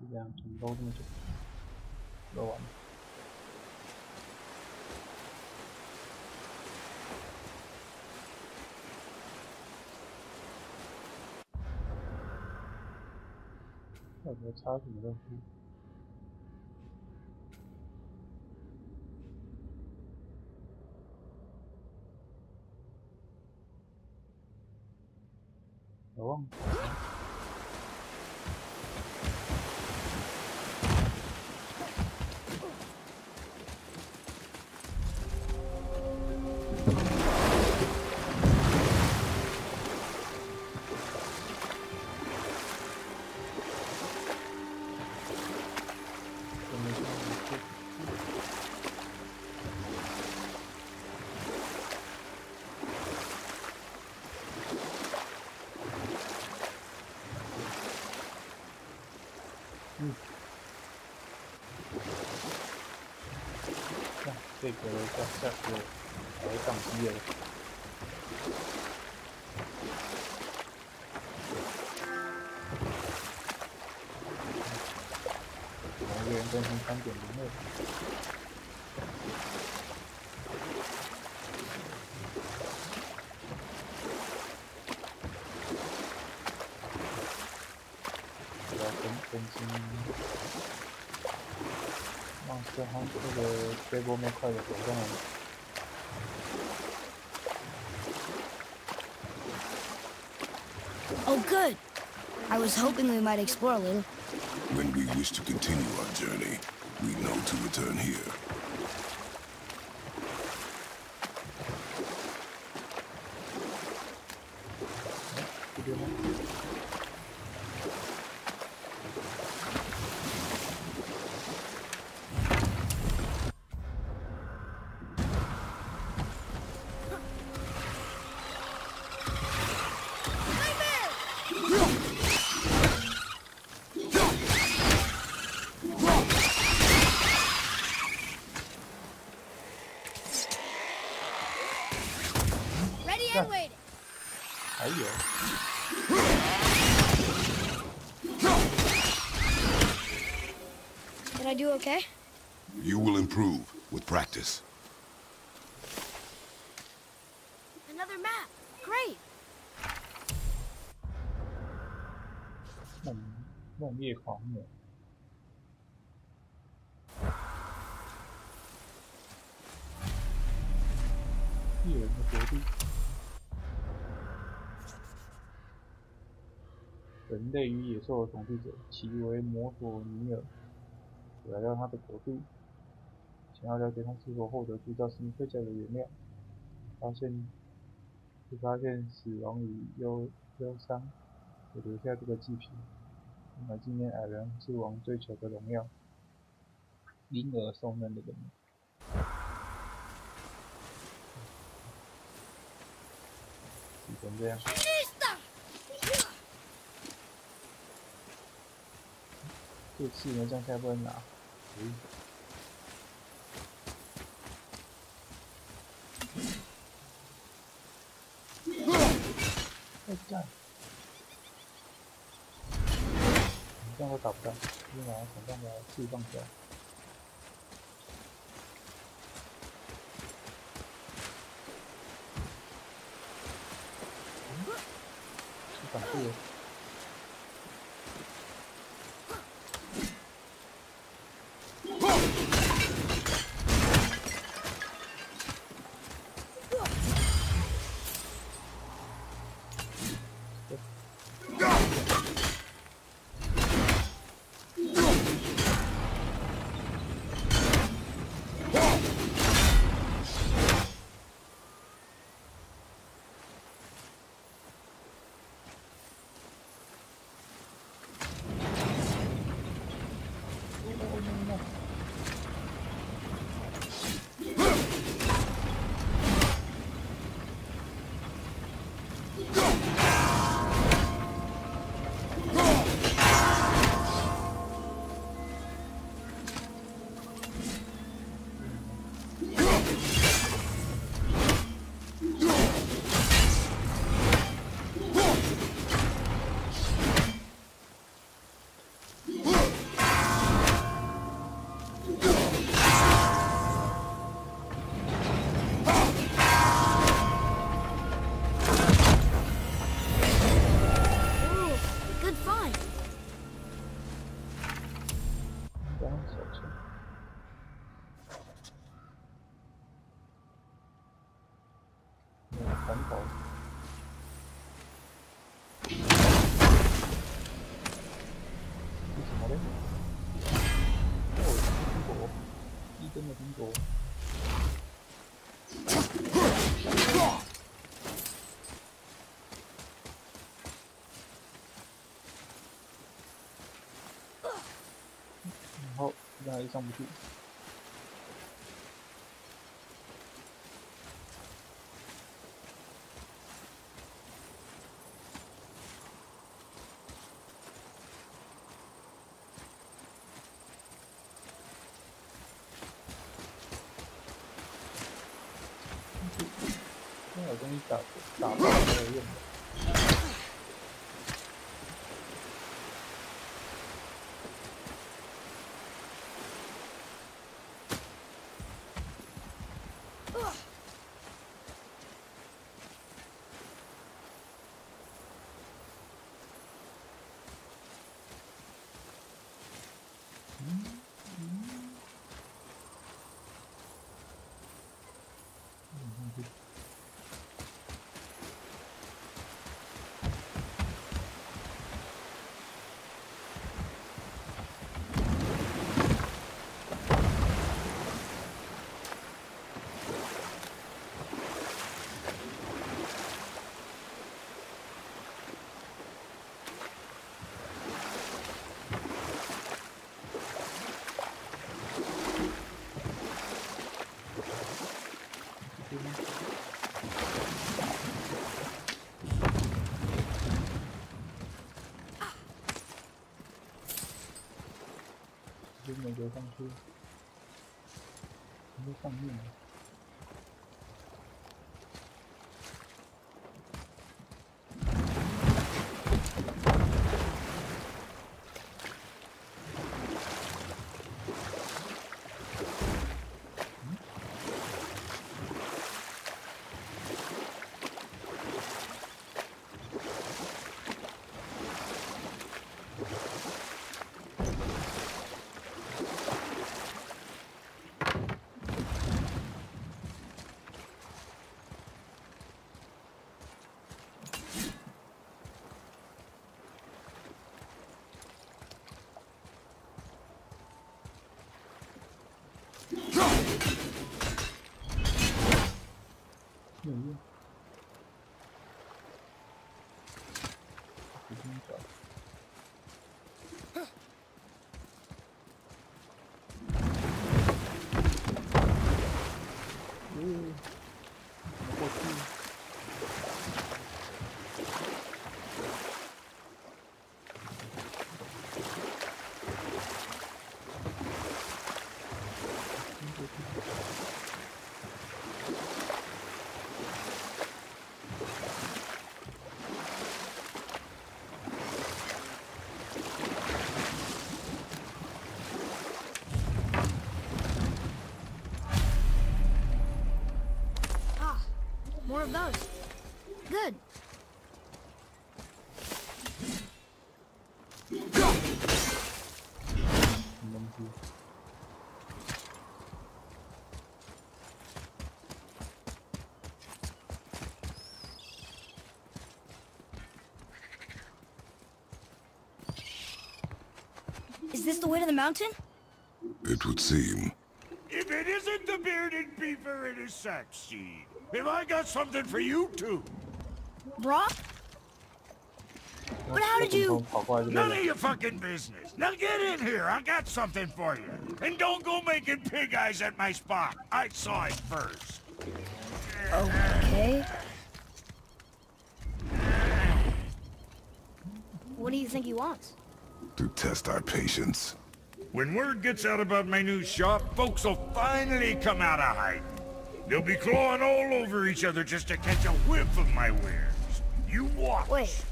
就这样，怎么搂这么久？搂完了。有没有插什么任务？我忘了。这个下次还会宕机了。某个人更新3.06。我要更新。让这个追波面快的走上来。Oh, good. I was hoping we might explore a little. When we wish to continue our journey, we know to return here. And waiting. 还有。Did I do okay? You will improve with practice. Another map. Great. 梦夜狂魔。猎人的国度。人类与野兽的统治者，其为摩索尼尔，来到他的国度，想要了解他是否获得铸造新盔甲的原料，发现死亡与忧伤，也留下这个祭品，用来纪念矮人之王追求的荣耀，因而受难的人。洗成这样。这个刺呢，这样下不能拿。再战，这样都打不到，就拿手上的刺放下来。是反对的。传头。是什么嘞？哦，苹果，一根的苹果。然后这样也上不去。现在有东西打爆没有用的。就没流上去，在上面。没用。使劲找。过去。More of those. Good. Is this the way to the mountain? It would seem. If it isn't the bearded beaver in his sack seed, have I got something for you too? Brah? But how did you... None of your fucking business. Now get in here, I got something for you. And don't go making pig eyes at my spot. I saw it first. Okay. What do you think he wants? To test our patience. When word gets out about my new shop, folks will finally come out of hiding. They'll be clawing all over each other just to catch a whiff of my wares. You watch. Wait,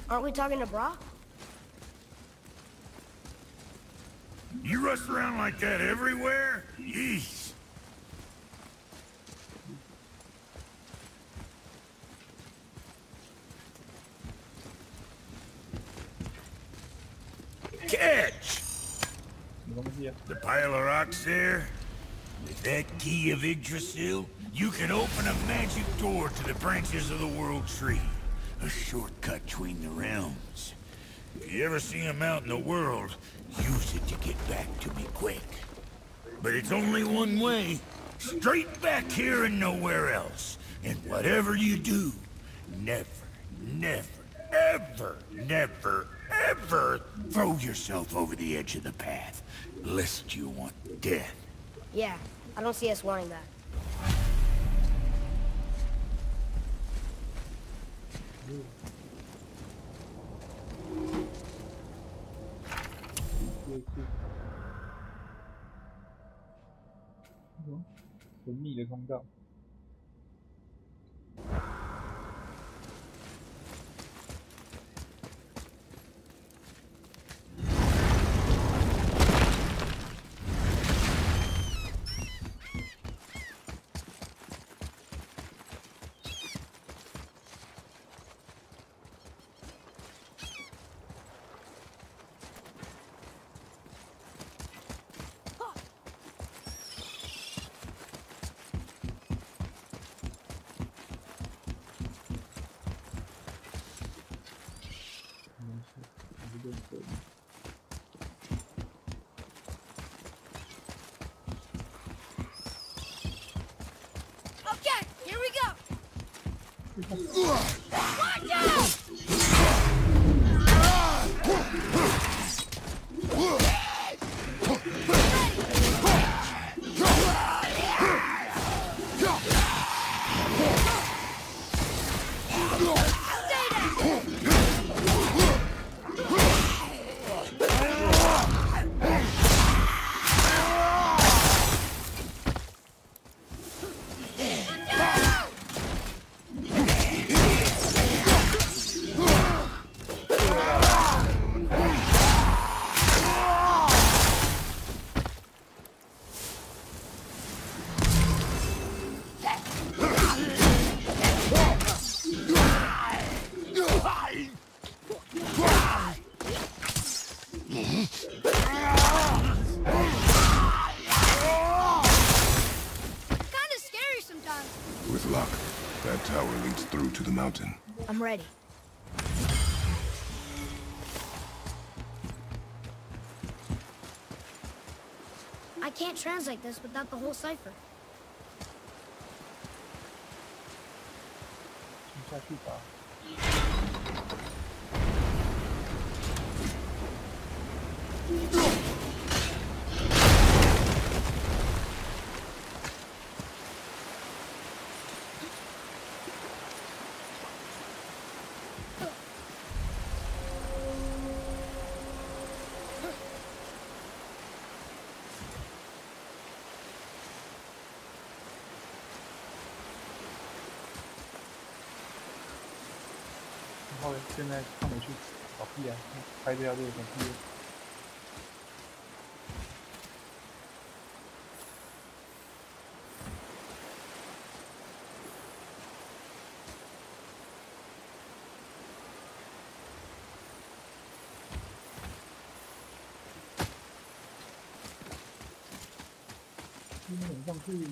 aren't we talking to Brah? You rush around like that everywhere? Yeesh. Catch! The pile of rocks there? With that key of Yggdrasil, you can open a magic door to the branches of the World Tree. A shortcut between the realms. If you ever see him out in the world, use it to get back to me quick. But it's only one way. Straight back here and nowhere else. And whatever you do, never, never, ever, never, ever throw yourself over the edge of the path, lest you want death. Yeah, I don't see us wanting that.神秘的通道。Okay, here we go. Watch out! With luck, that tower leads through to the mountain. I'm ready. I can't translate this without the whole cipher. 下去吧。然后现在他们去找屁啊，拍这条路很屁。基本上去。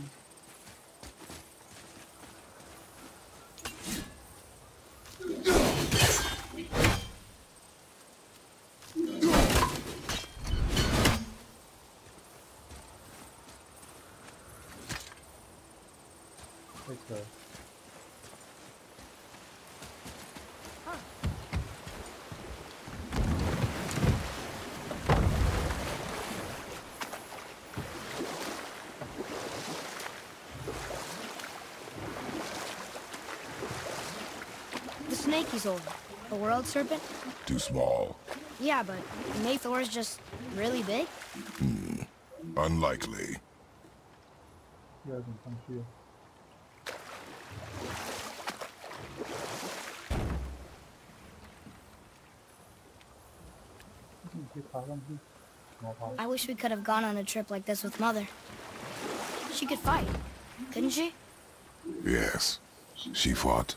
太扯了。The snake he's over. The world serpent? Too small. Yeah, but Mathor's just really big? Unlikely. 第二种上去了。你可以爬上去。I wish we could have gone on a trip like this with Mother. She could fight, couldn't she? Yes. She fought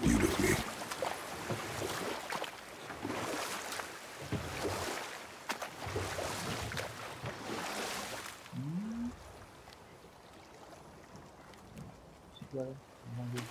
beautifully. 去啊，怎么上去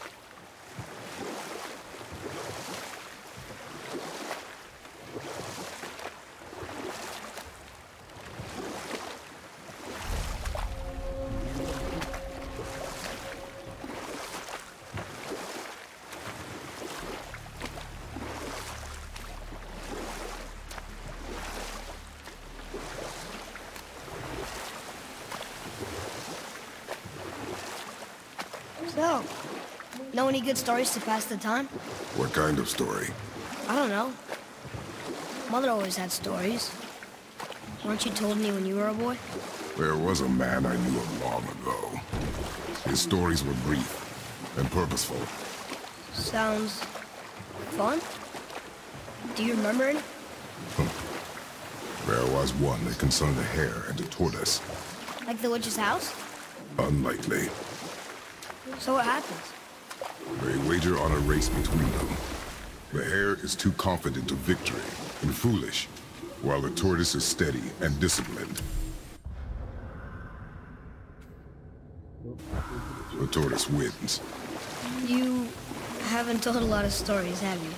？So, know any good stories to pass the time? What kind of story? I don't know. Mother always had stories. Weren't you told me when you were a boy? There was a man I knew of long ago. His stories were brief and purposeful. Sounds fun. Do you remember any? There was one that concerned a hare and a tortoise. Like the witch's house? Unlikely. So what happens? They wager on a race between them. The hare is too confident of victory and foolish, while the tortoise is steady and disciplined. The tortoise wins. You haven't told a lot of stories, have you?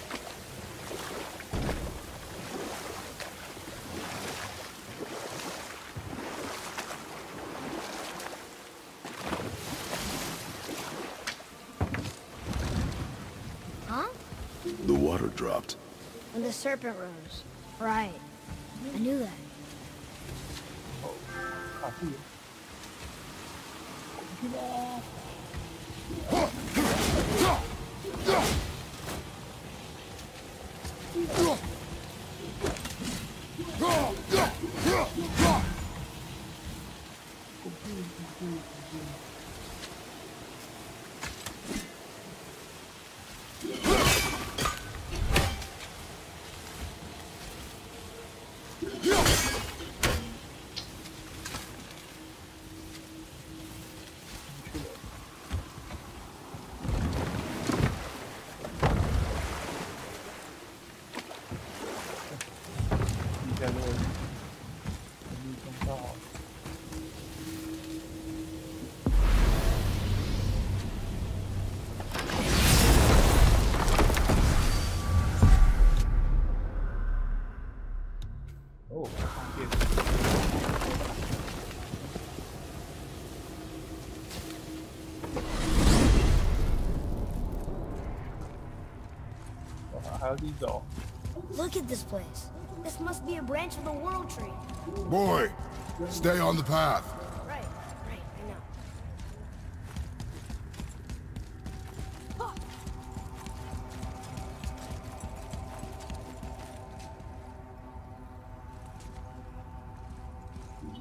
Huh? The water dropped. When the serpent rose. Right. I knew that. 卡住了。在这里，密通道。哦，放电。哇，还要自己走。 Look at this place. This must be a branch of the World Tree. Boy, stay on the path. Right, I know.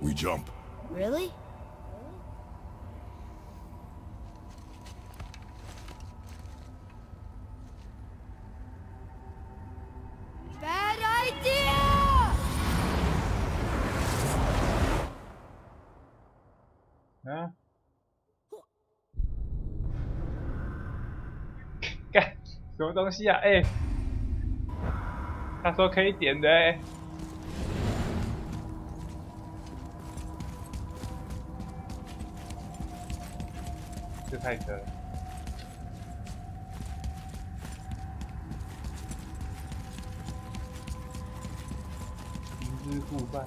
We jump. Really? Bad idea! 啊！干什么东西啊？哎、他说可以点的哎、这太扯了。明知故犯。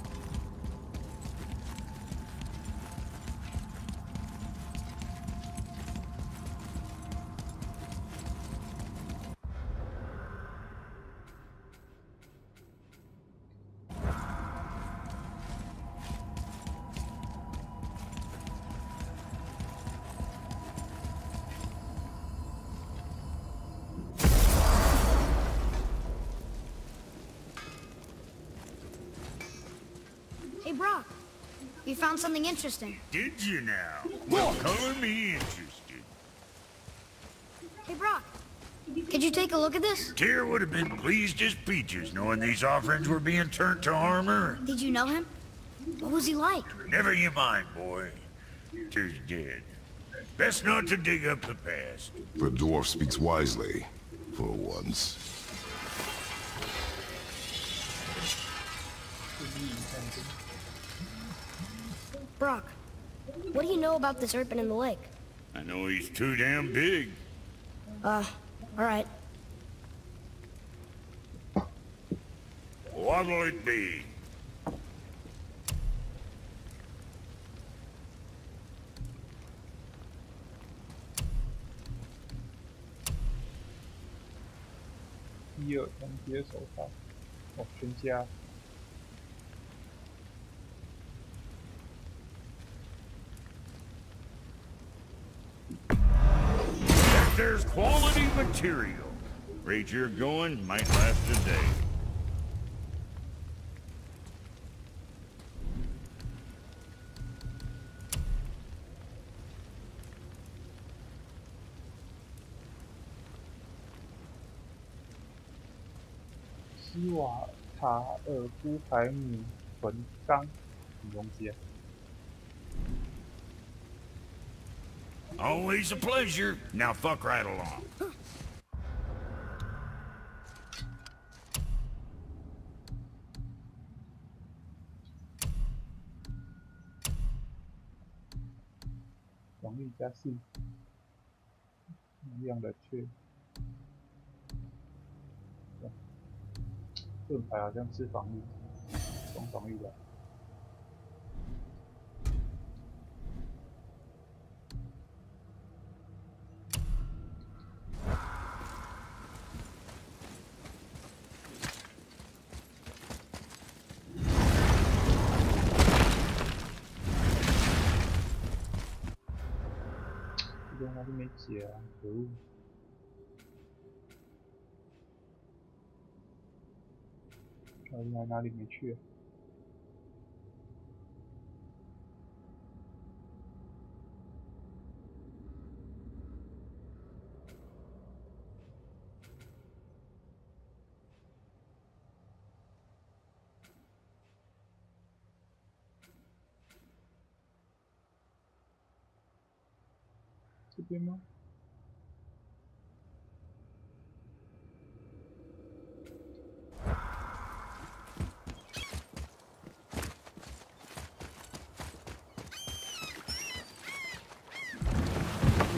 Hey, Brock. You found something interesting. Did you now? Well, color me interested. Hey, Brock. Could you take a look at this? Tyr would have been pleased as peaches knowing these offerings were being turned to armor. Did you know him? What was he like? Never you mind, boy. Tyr's dead. Best not to dig up the past. The dwarf speaks wisely, for once. Brock, what do you know about the serpent in the lake? I know he's too damn big. All right. What'll it be?伊尔同接手套，哦，全家。There's quality material. Rate you're going might last a day.西瓦塔尔夫海姆纯钢，什么东西啊？ Always a pleasure. Now fuck right along. 防御加4，能量的缺。盾牌好像是防御，双防御的。这边还是没解啊，可恶！哪里没去啊？这边吗？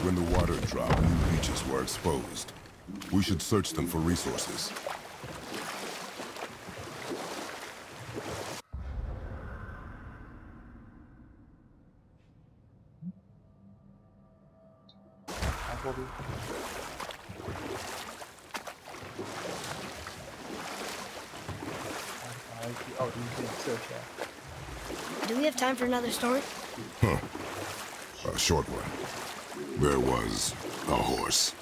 When the water dropped, new beaches were exposed. We should search them for resources. Do we have time for another story? A short one. There was a horse.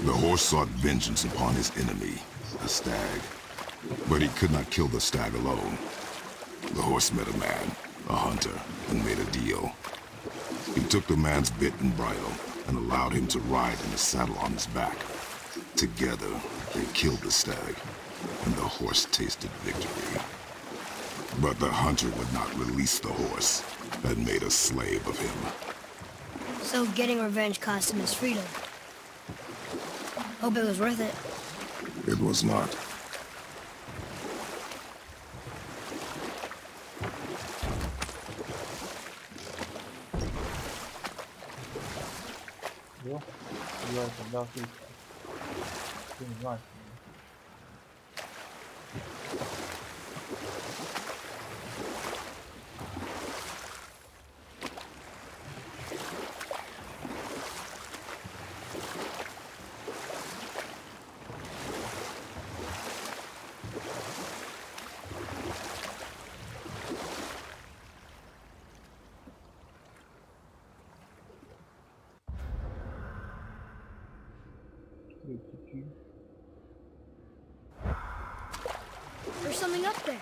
The horse sought vengeance upon his enemy, the stag. But he could not kill the stag alone. The horse met a man, a hunter, and made a deal. He took the man's bit and bridle and allowed him to ride in a saddle on his back. Together, they killed the stag, and the horse tasted victory. But the hunter would not release the horse and made a slave of him. So getting revenge cost him his freedom. Hope it was worth it. It was not. Yo, 意外想到地球，跟你乱。There's something up there.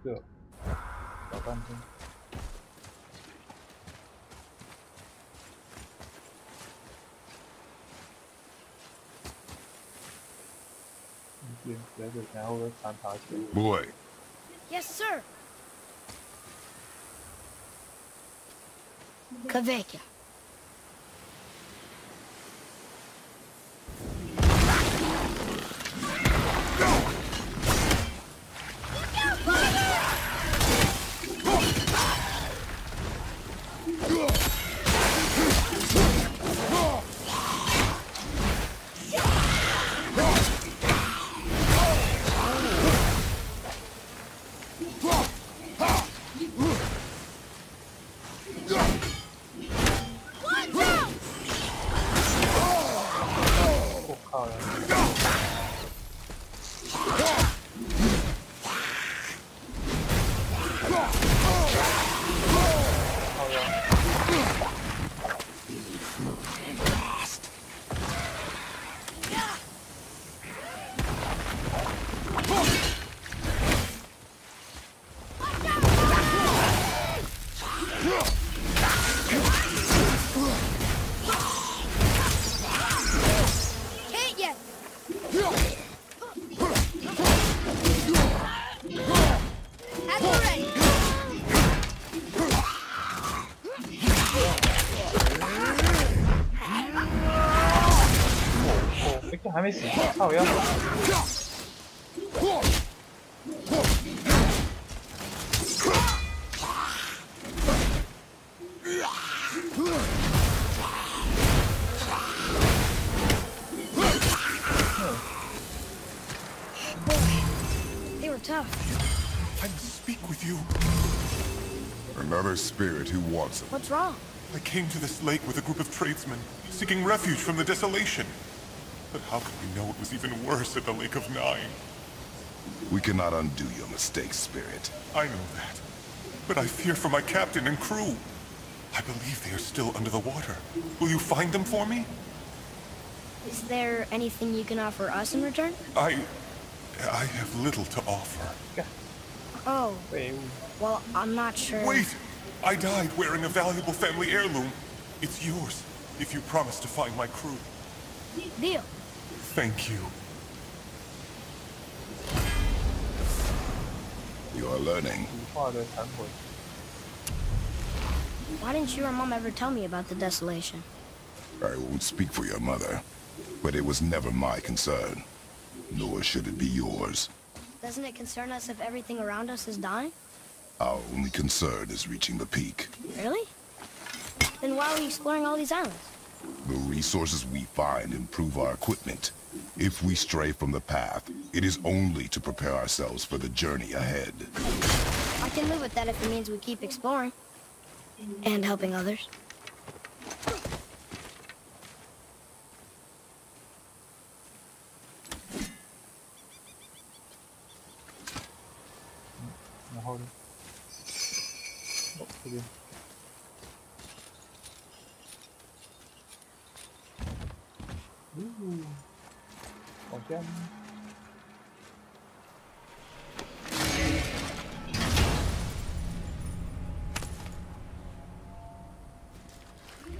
个，搞半天。来这，然后翻爬起来。Boy. Yes, sir. Kaveka. Oh, 还没死，操呀！They were tough. I speak with you. Another spirit who wants him. What's wrong? I came to this lake with a group of tradesmen, seeking refuge from the desolation. But how could we know it was even worse at the Lake of Nine? We cannot undo your mistakes, Spirit. I know that. But I fear for my captain and crew. I believe they are still under the water. Will you find them for me? Is there anything you can offer us in return? I have little to offer. Oh. Well, I'm not sure. Wait! I died wearing a valuable family heirloom. It's yours, if you promise to find my crew. Deal. Thank you. You are learning. Why didn't you or Mom ever tell me about the desolation? I won't speak for your mother, but it was never my concern. Nor should it be yours. Doesn't it concern us if everything around us is dying? Our only concern is reaching the peak. Really? Then why are we exploring all these islands? The resources we find improve our equipment. If we stray from the path, it is only to prepare ourselves for the journey ahead. I can live with that if it means we keep exploring. And helping others.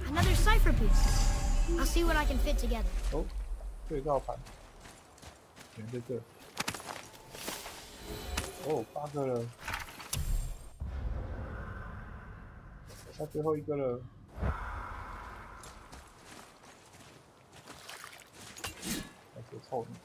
Another cipher piece. I'll see what I can fit together. Oh, 对照盘，全在这。哦，8个了，到最后一个了。还是臭你！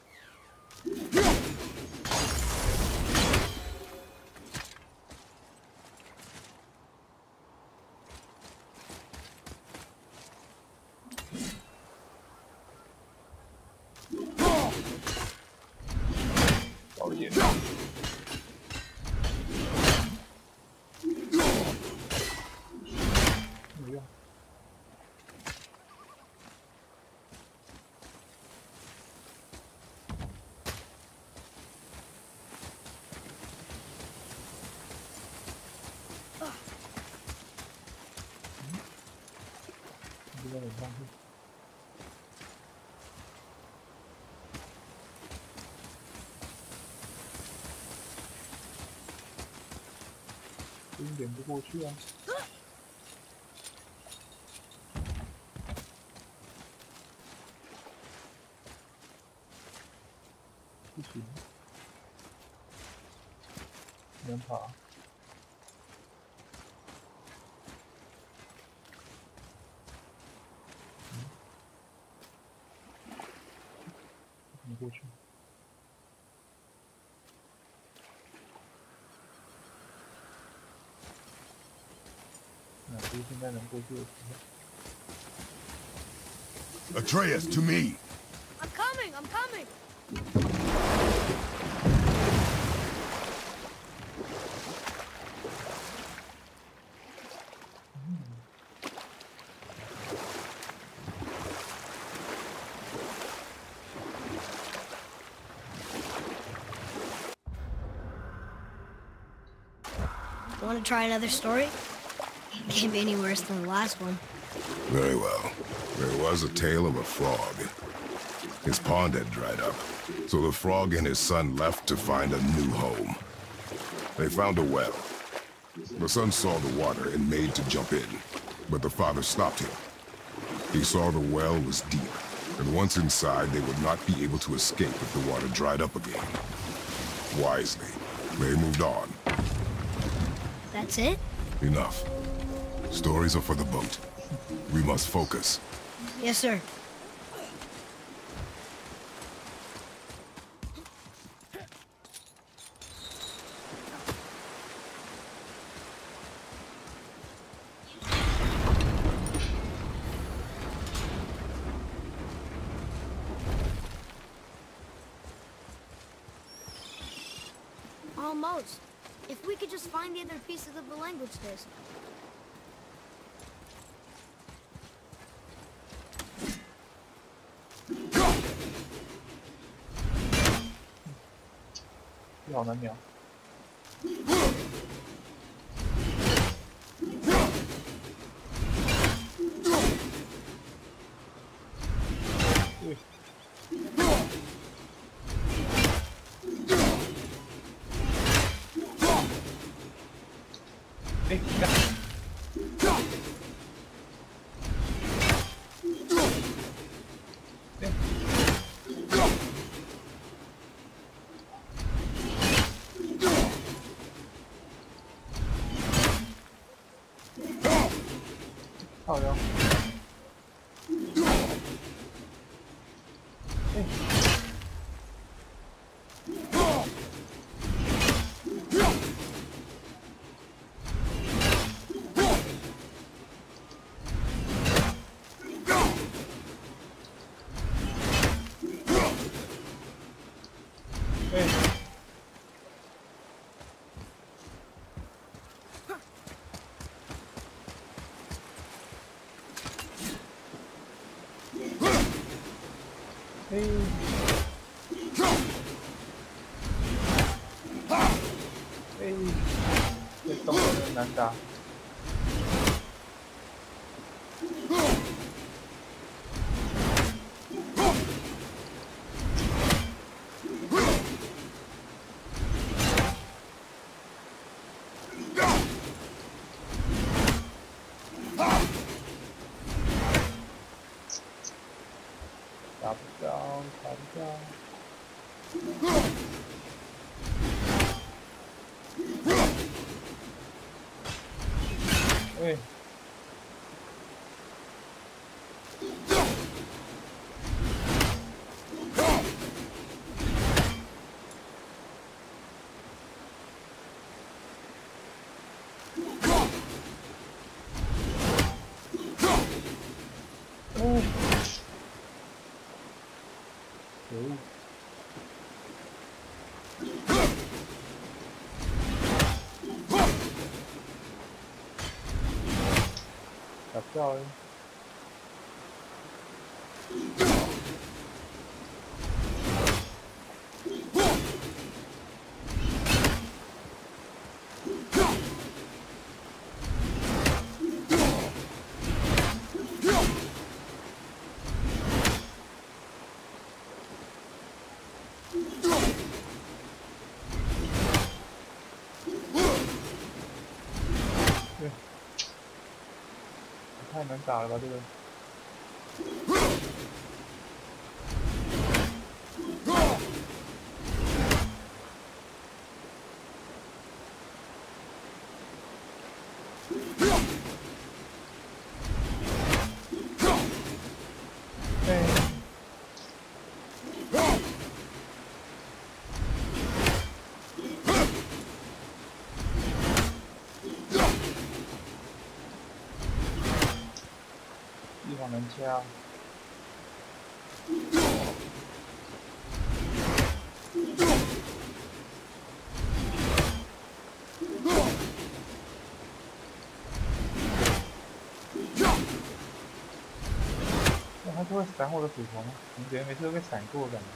早一点。没用。这边有上去。定连不过去啊！不行，能爬。能过去。那就是现在能过去的时候。 Atreus, to me! I'm coming! I'm coming! Want to try another story? Can't be any worse than the last one. Very well. There was a tale of a frog. His pond had dried up, so the frog and his son left to find a new home. They found a well. The son saw the water and made to jump in, but the father stopped him. He saw the well was deep, and once inside, they would not be able to escape if the water dried up again. Wisely, they moved on. That's it? Enough. Stories are for the boat. We must focus. Yes, sir. Almost. If we could just find the other pieces of the language test. Go! 好难秒。哎，你看。好的。这动作很难打。打不到，打不到。哎。可恶！打不到哎！能打了吧？这个。地方能掐。那他就会闪我的斧头吗？怎么觉得每次都被闪过感觉？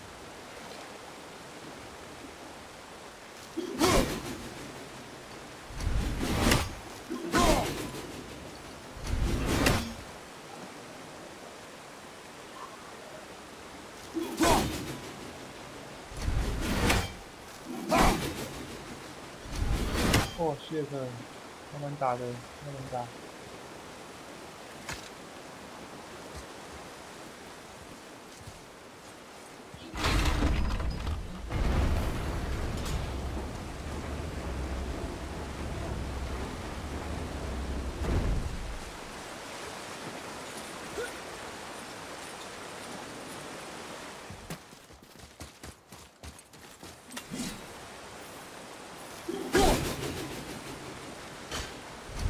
哦，shit，他们打的，他们打。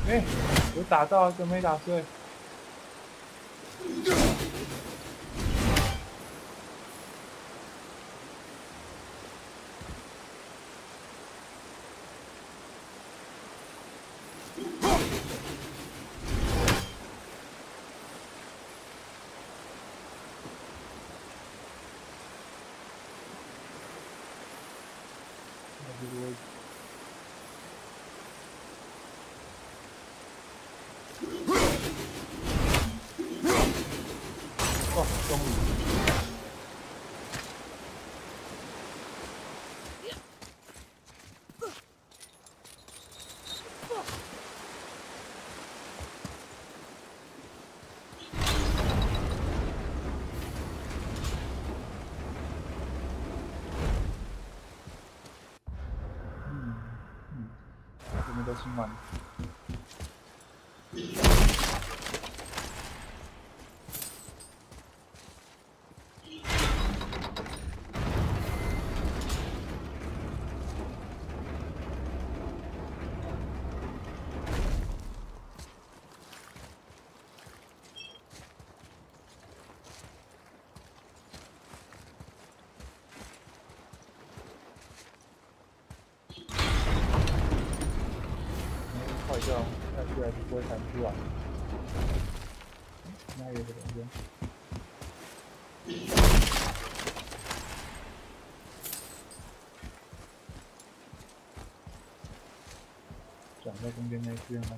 哎，有打到，就没打碎。这个位置。哦，终于。这边都清完了。坏掉，下去还是不会弹出来。那有个东西。转在中间那边吗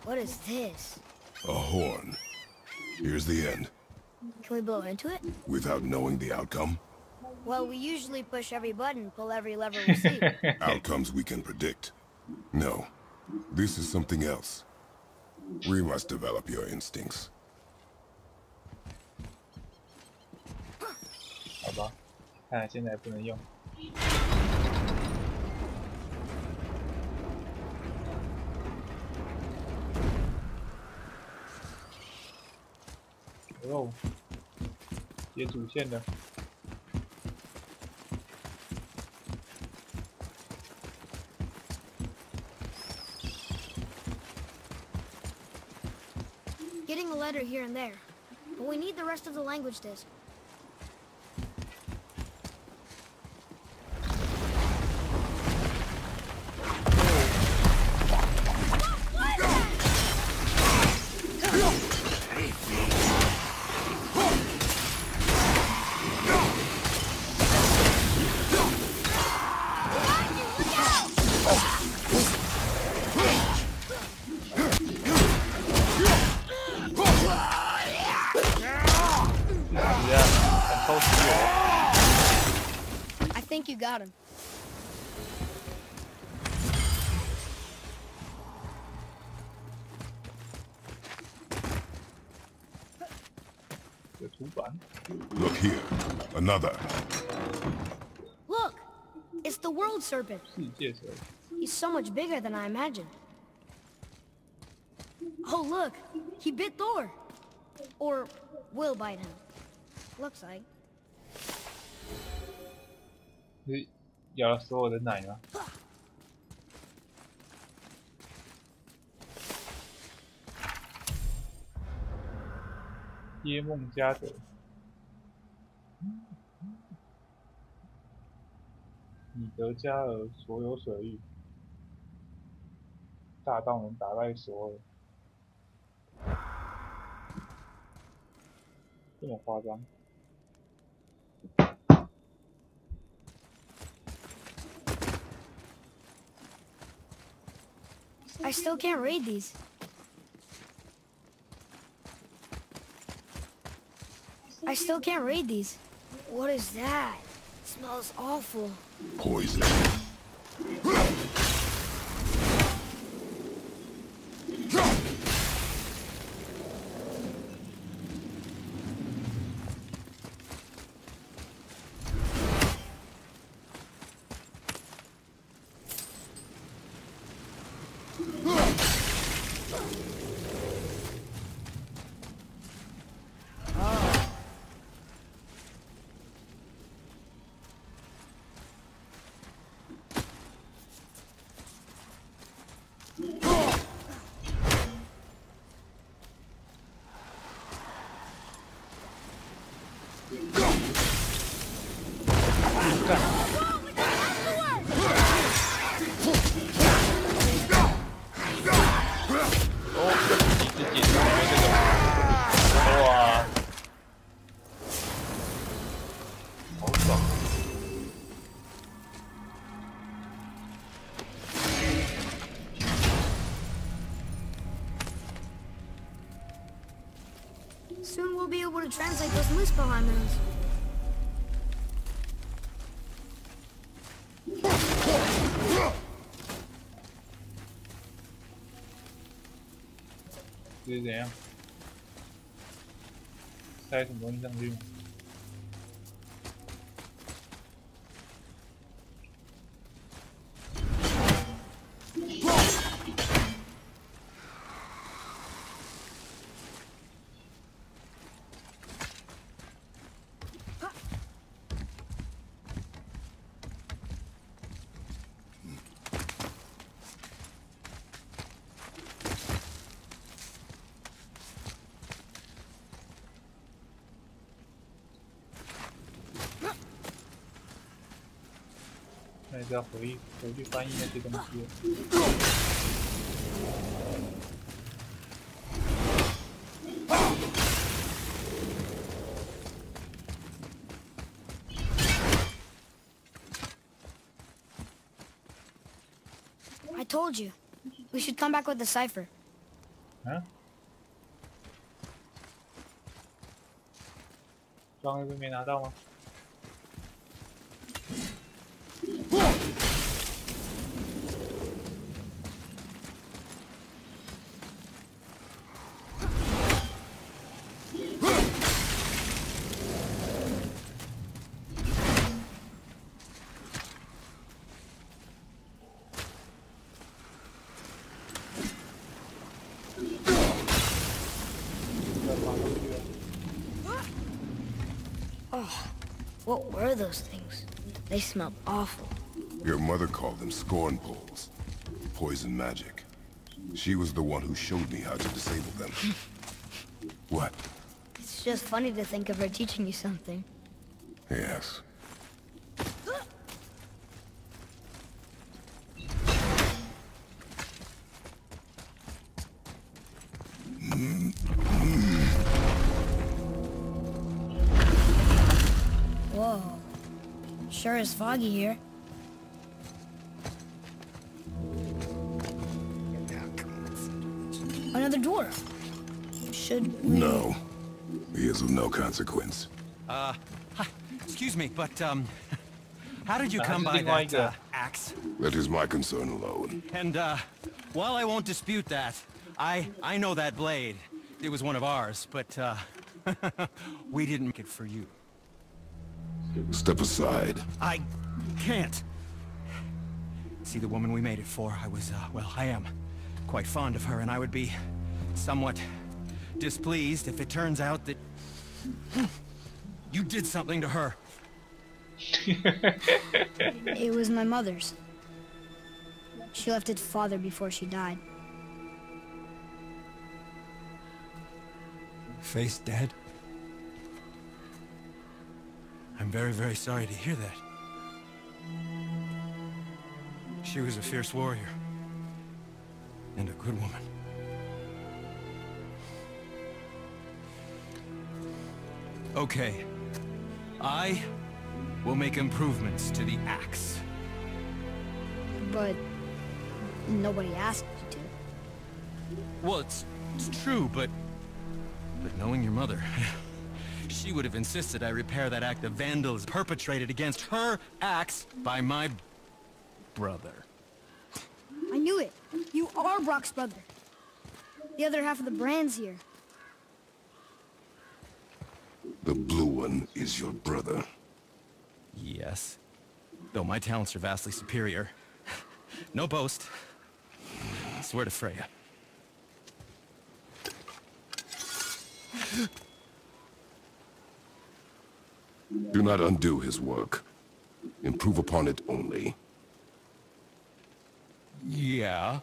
？What is this? A horn. Here's the end. Can we blow into it? Without knowing the outcome? Well, we usually push every button, pull every lever we see. Outcomes we can predict. No. This is something else. We must develop your instincts. 好吧，看来现在不能用。哦，接主线的。Getting a letter here and there, but we need the rest of the language disc. think you got him. Look here. Another. Look! It's the world serpent. He's so much bigger than I imagined. Oh, look! He bit Thor! Or will bite him. Looks like. 是咬了所有的奶吗？耶梦加德，米德加尔所有水域，大到能打败索尔，这么夸张？ I still can't read these. I still can't read these. What is that? It smells awful. Poison. Soon we'll be able to translate those Muspelheim moons. 这是怎样？塞什么东西上去吗？那就要回去翻译那些东西了。I told you. We should come back with the cipher. 啊？装那边没拿到吗？ Oh, what were those things? They smelled awful. Your mother called them scorn poles. Poison magic. She was the one who showed me how to disable them. What? It's just funny to think of her teaching you something. Yes. Whoa. Sure is foggy here. Another dwarf. Should we... No. He is of no consequence. Hi. Excuse me, but, How did you come by that axe? That is my concern alone. And while I won't dispute that, I know that blade. It was one of ours, but we didn't make it for you. Step aside. I can't. See, the woman we made it for, I was, well, I am quite fond of her, and I would be somewhat displeased if it turns out that you did something to her. It was my mother's. She left its father before she died. Face dead? I'm very, very sorry to hear that. She was a fierce warrior. And a good woman. Okay. I will make improvements to the axe. But nobody asked you to. Well, it's true, but knowing your mother, she would have insisted I repair that act of vandalism perpetrated against her axe by my brother. I knew it. You are Brock's brother. The other half of the brand's here. The blue one is your brother. Yes. Though my talents are vastly superior. No boast. I swear to Freya. Do not undo his work. Improve upon it only. Yeah,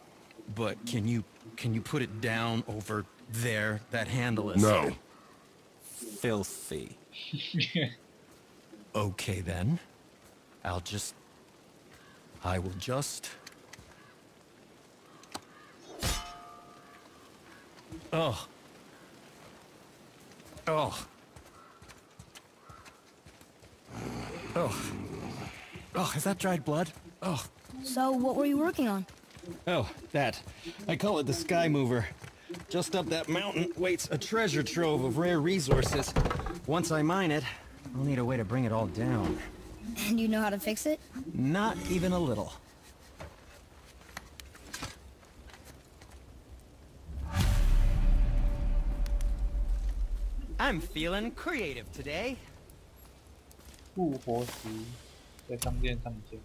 but can you put it down over there? That handle is No. filthy. Okay then. I will just Oh. Oh. Oh. Oh, is that dried blood? Oh. So, what were you working on? Oh, that. I call it the Sky Mover. Just up that mountain waits a treasure trove of rare resources. Once I mine it, I'll need a way to bring it all down. And you know how to fix it? Not even a little. I'm feeling creative today. 复活石在商店上见。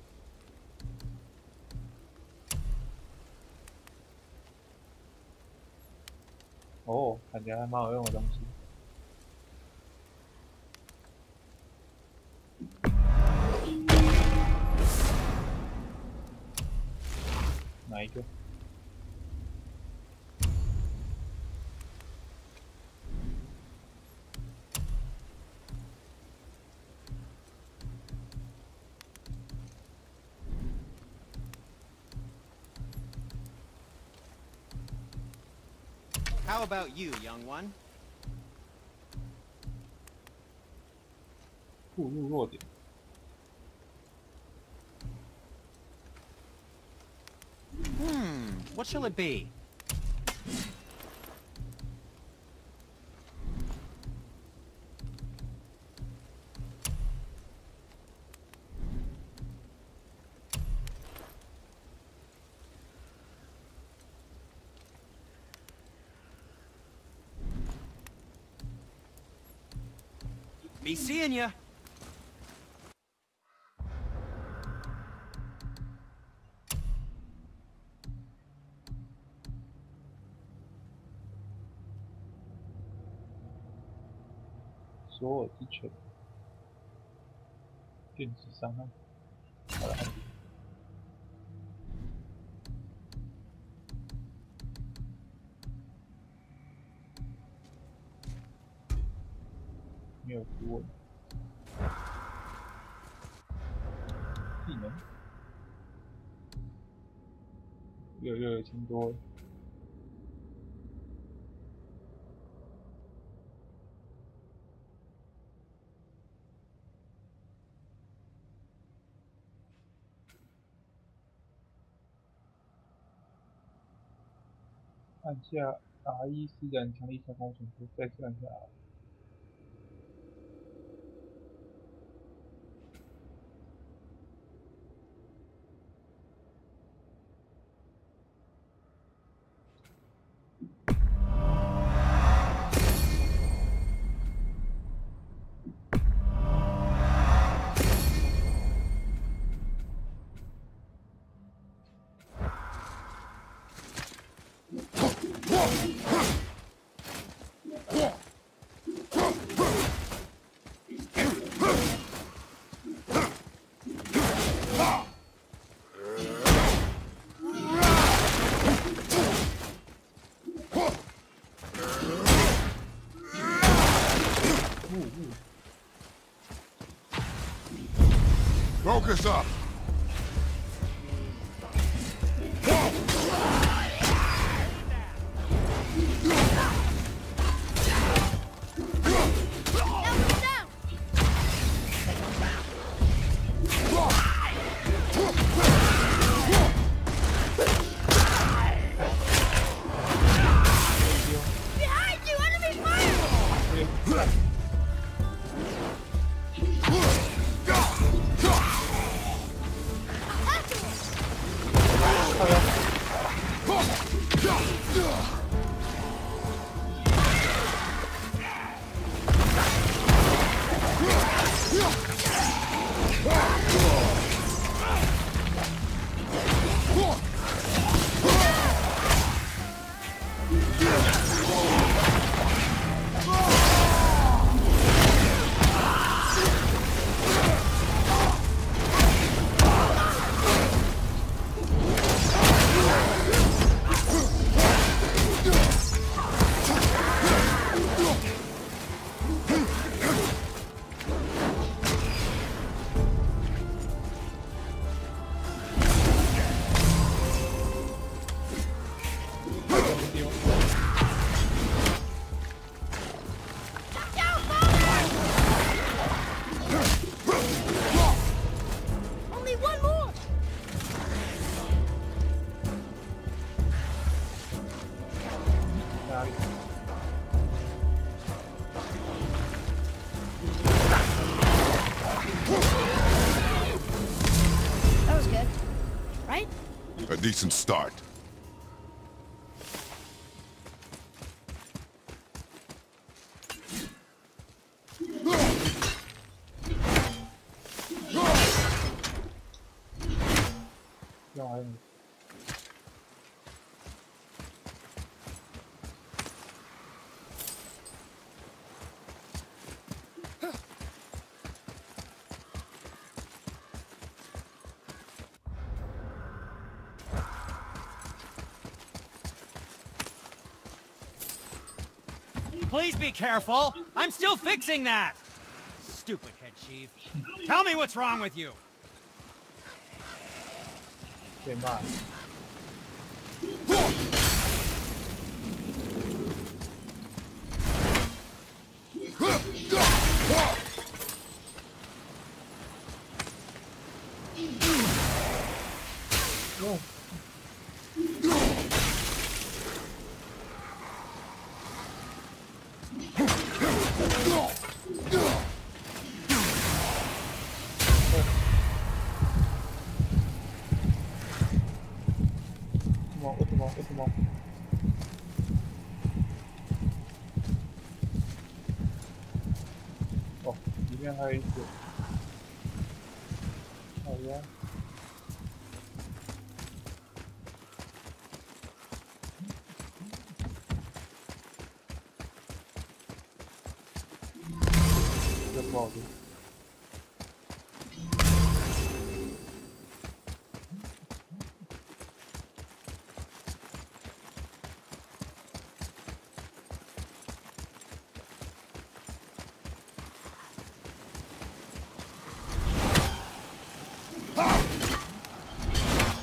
哦，感觉还蛮好用的东西。哪一个？ How about you, young one? 步入弱点。 What shall it be? Be seeing ya. 索尔之拳，电子伤害。好了，没有图文。技能，有钱多了。 按下 R1施展强力强攻损失，再次按下 R。Focus up. Behind you! Enemy fire! Only one more! That was good, right? A decent start. Please be careful. I'm still fixing that. Stupid head chief. Tell me what's wrong with you. 被骂。哦。为什么？哦，里面还有一个。好呀。这不好听。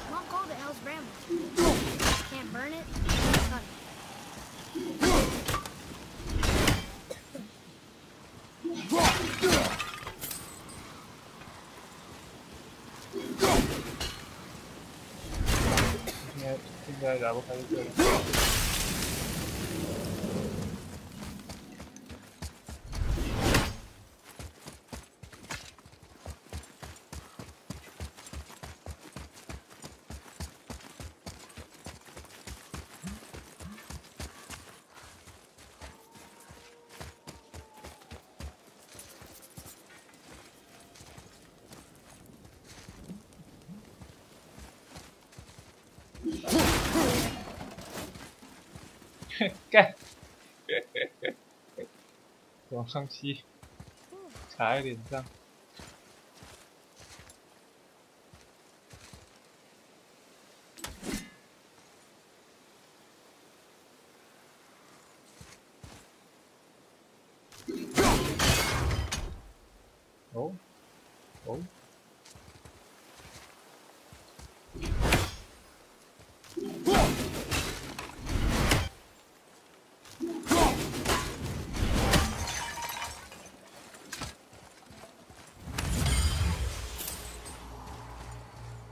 Won't go to Hell's Bramble. Can't burn it, cut it. Yeah, 现在打不开这个。干，往上吸，卡在脸上。哦，哦。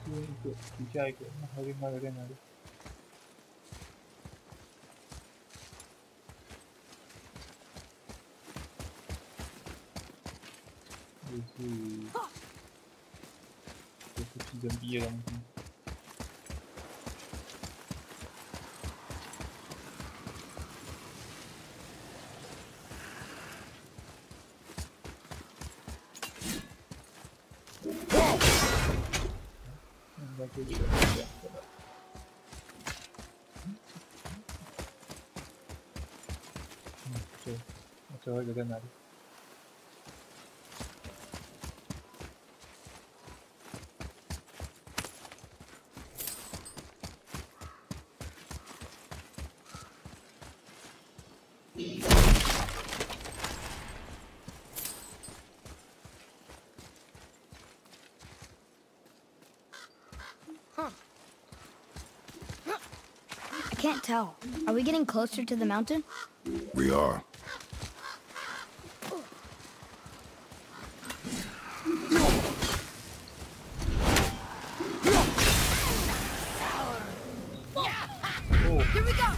这一个，底下一个，那还有另外一个在哪里？就是皮人逼的东西。应该就只有2个了。对，那最后一个在哪里？I can't tell. Are we getting closer to the mountain? We are. Here we go!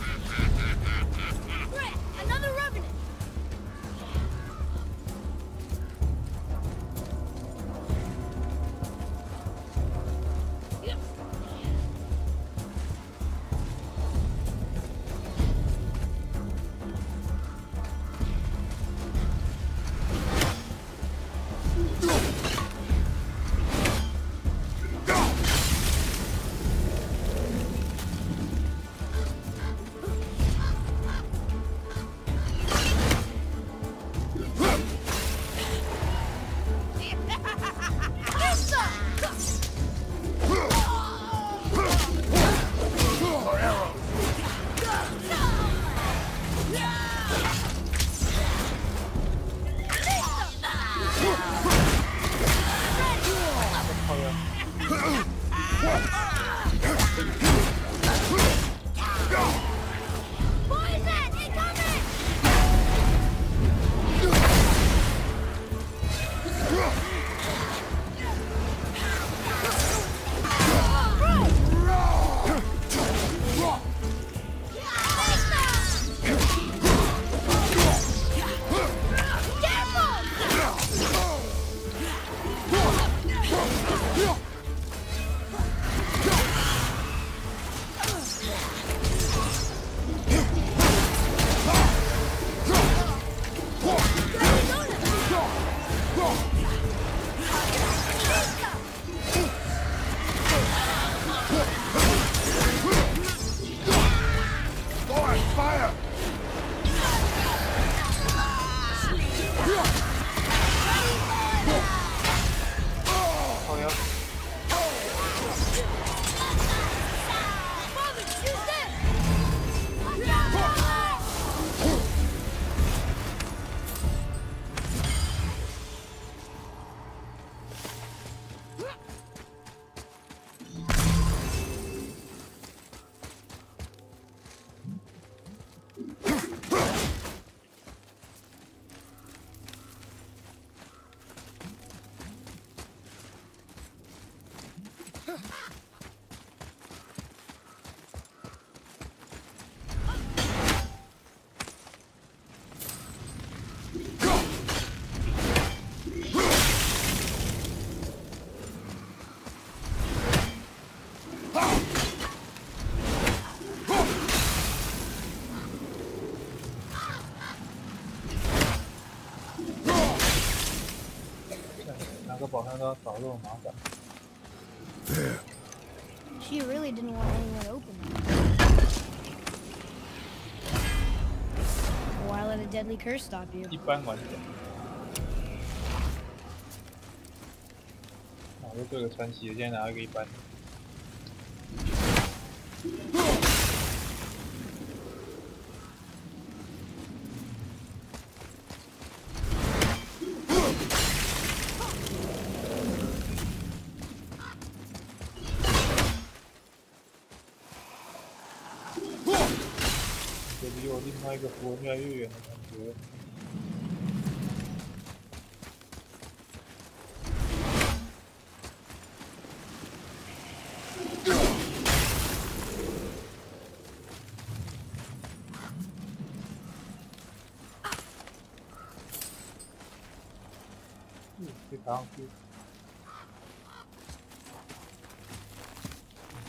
Quick, another revenant! There. She really didn't want anyone to open it. deadly curse stop you. 一般玩家。又对个传奇的，现在拿一个一般的。这离我另外一个符文越来越远的感觉。可以爬上去，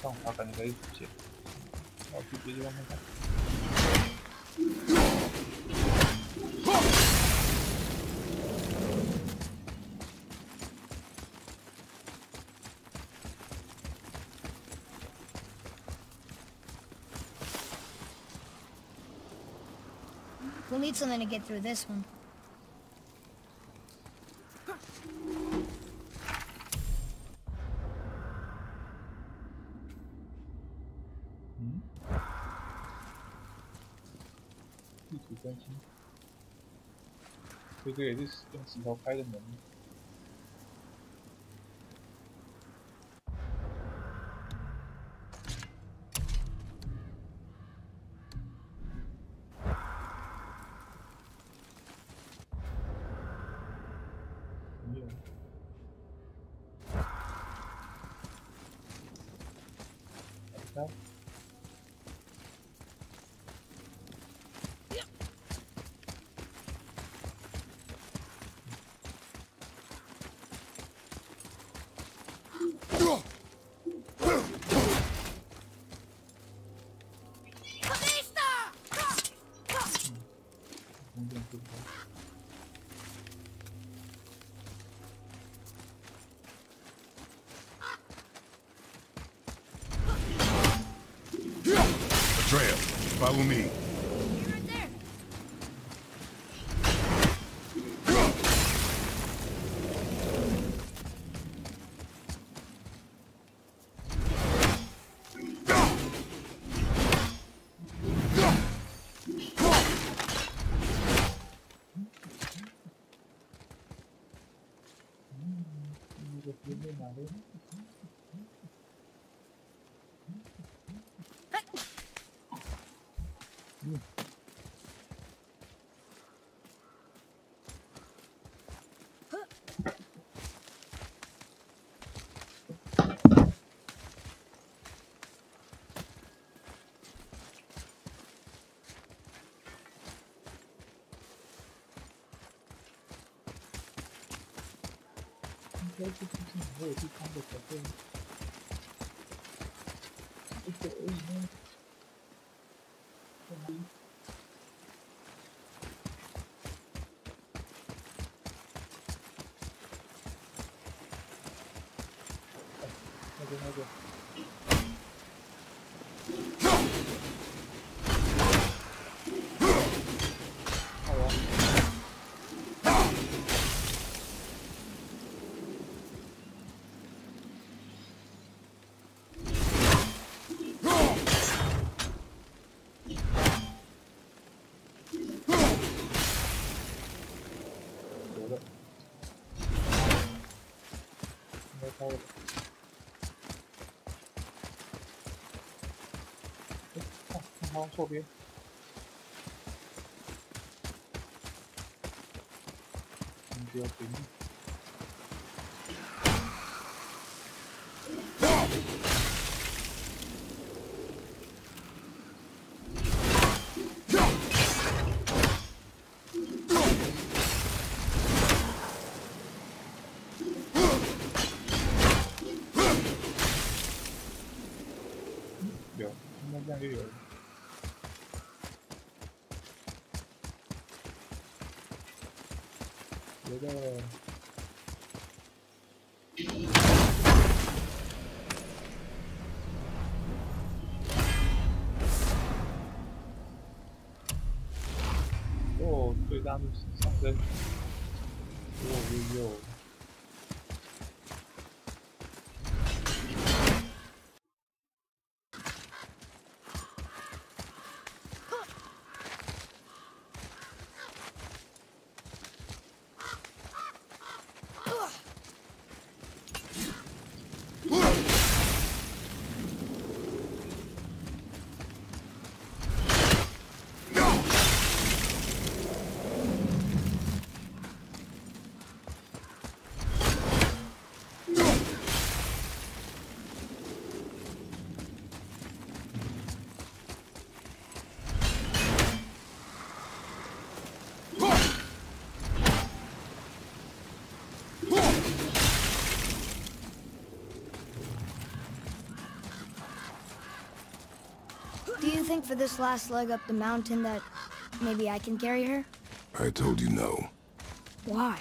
上爬感觉可以直接，我去别的地方看看。We'll need something to get through this one.嗯？地图更新，这个也是用石头开的门。没有。来。Trail, follow me. Right there.应该这附近还有地方的才对。一个而已呢。在哪里？那个。开了。看他右边。不要停。有，应该这样就有了。觉得。哦，最大怒气上升，哟。Do you think for this last leg up the mountain that maybe I can carry her? I told you no. Why?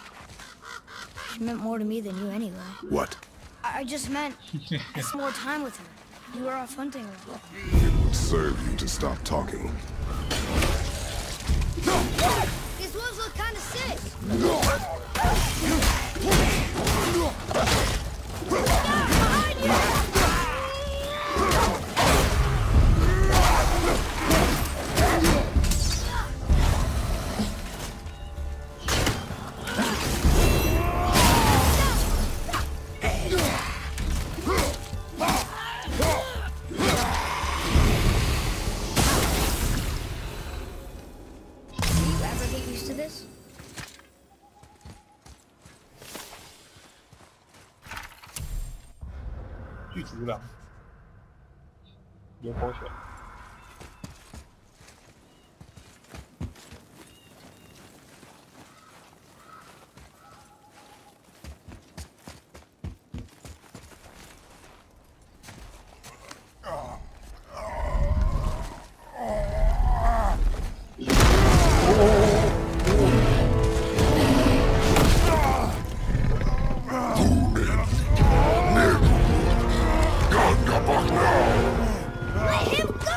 She meant more to me than you anyway. What? I just meant it's more time with her. You were off hunting her. It would serve you to stop talking. These wolves look kind of sick. Behind you! This? 巨足狼，有狗血。Let him go!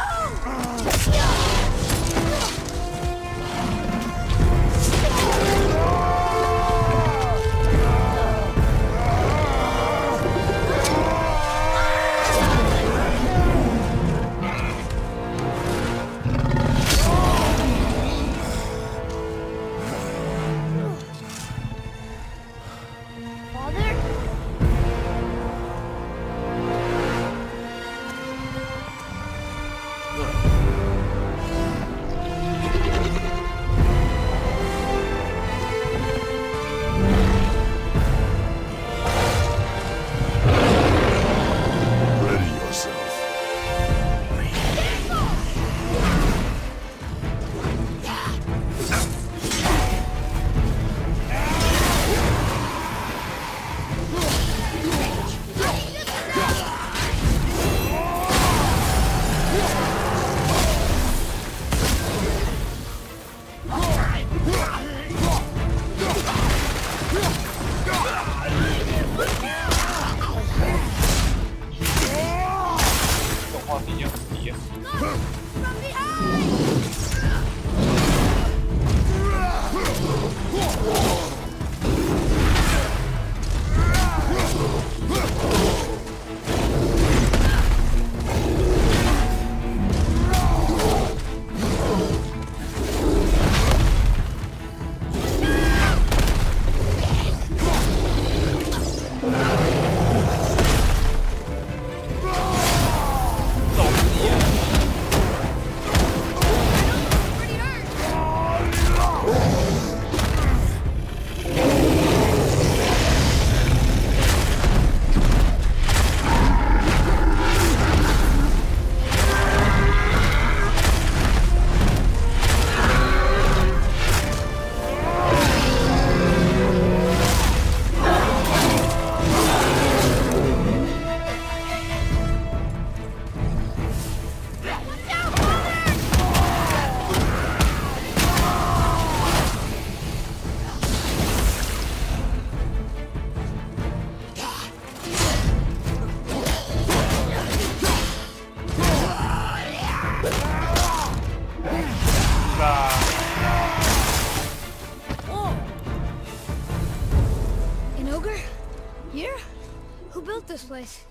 this place.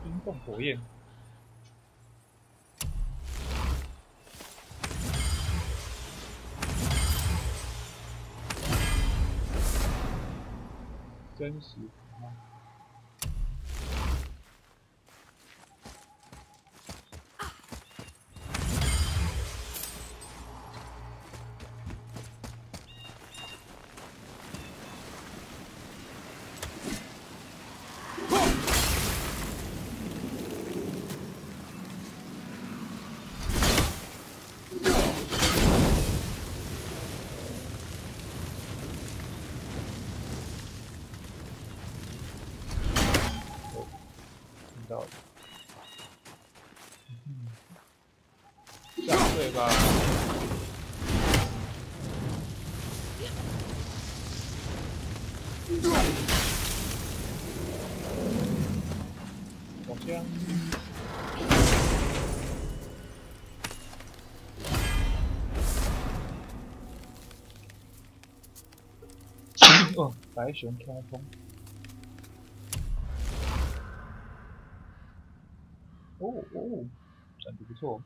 冰冻火焰。真实啊！到了，下对吧？好像。哦，白熊开风。哦哦，感觉不错。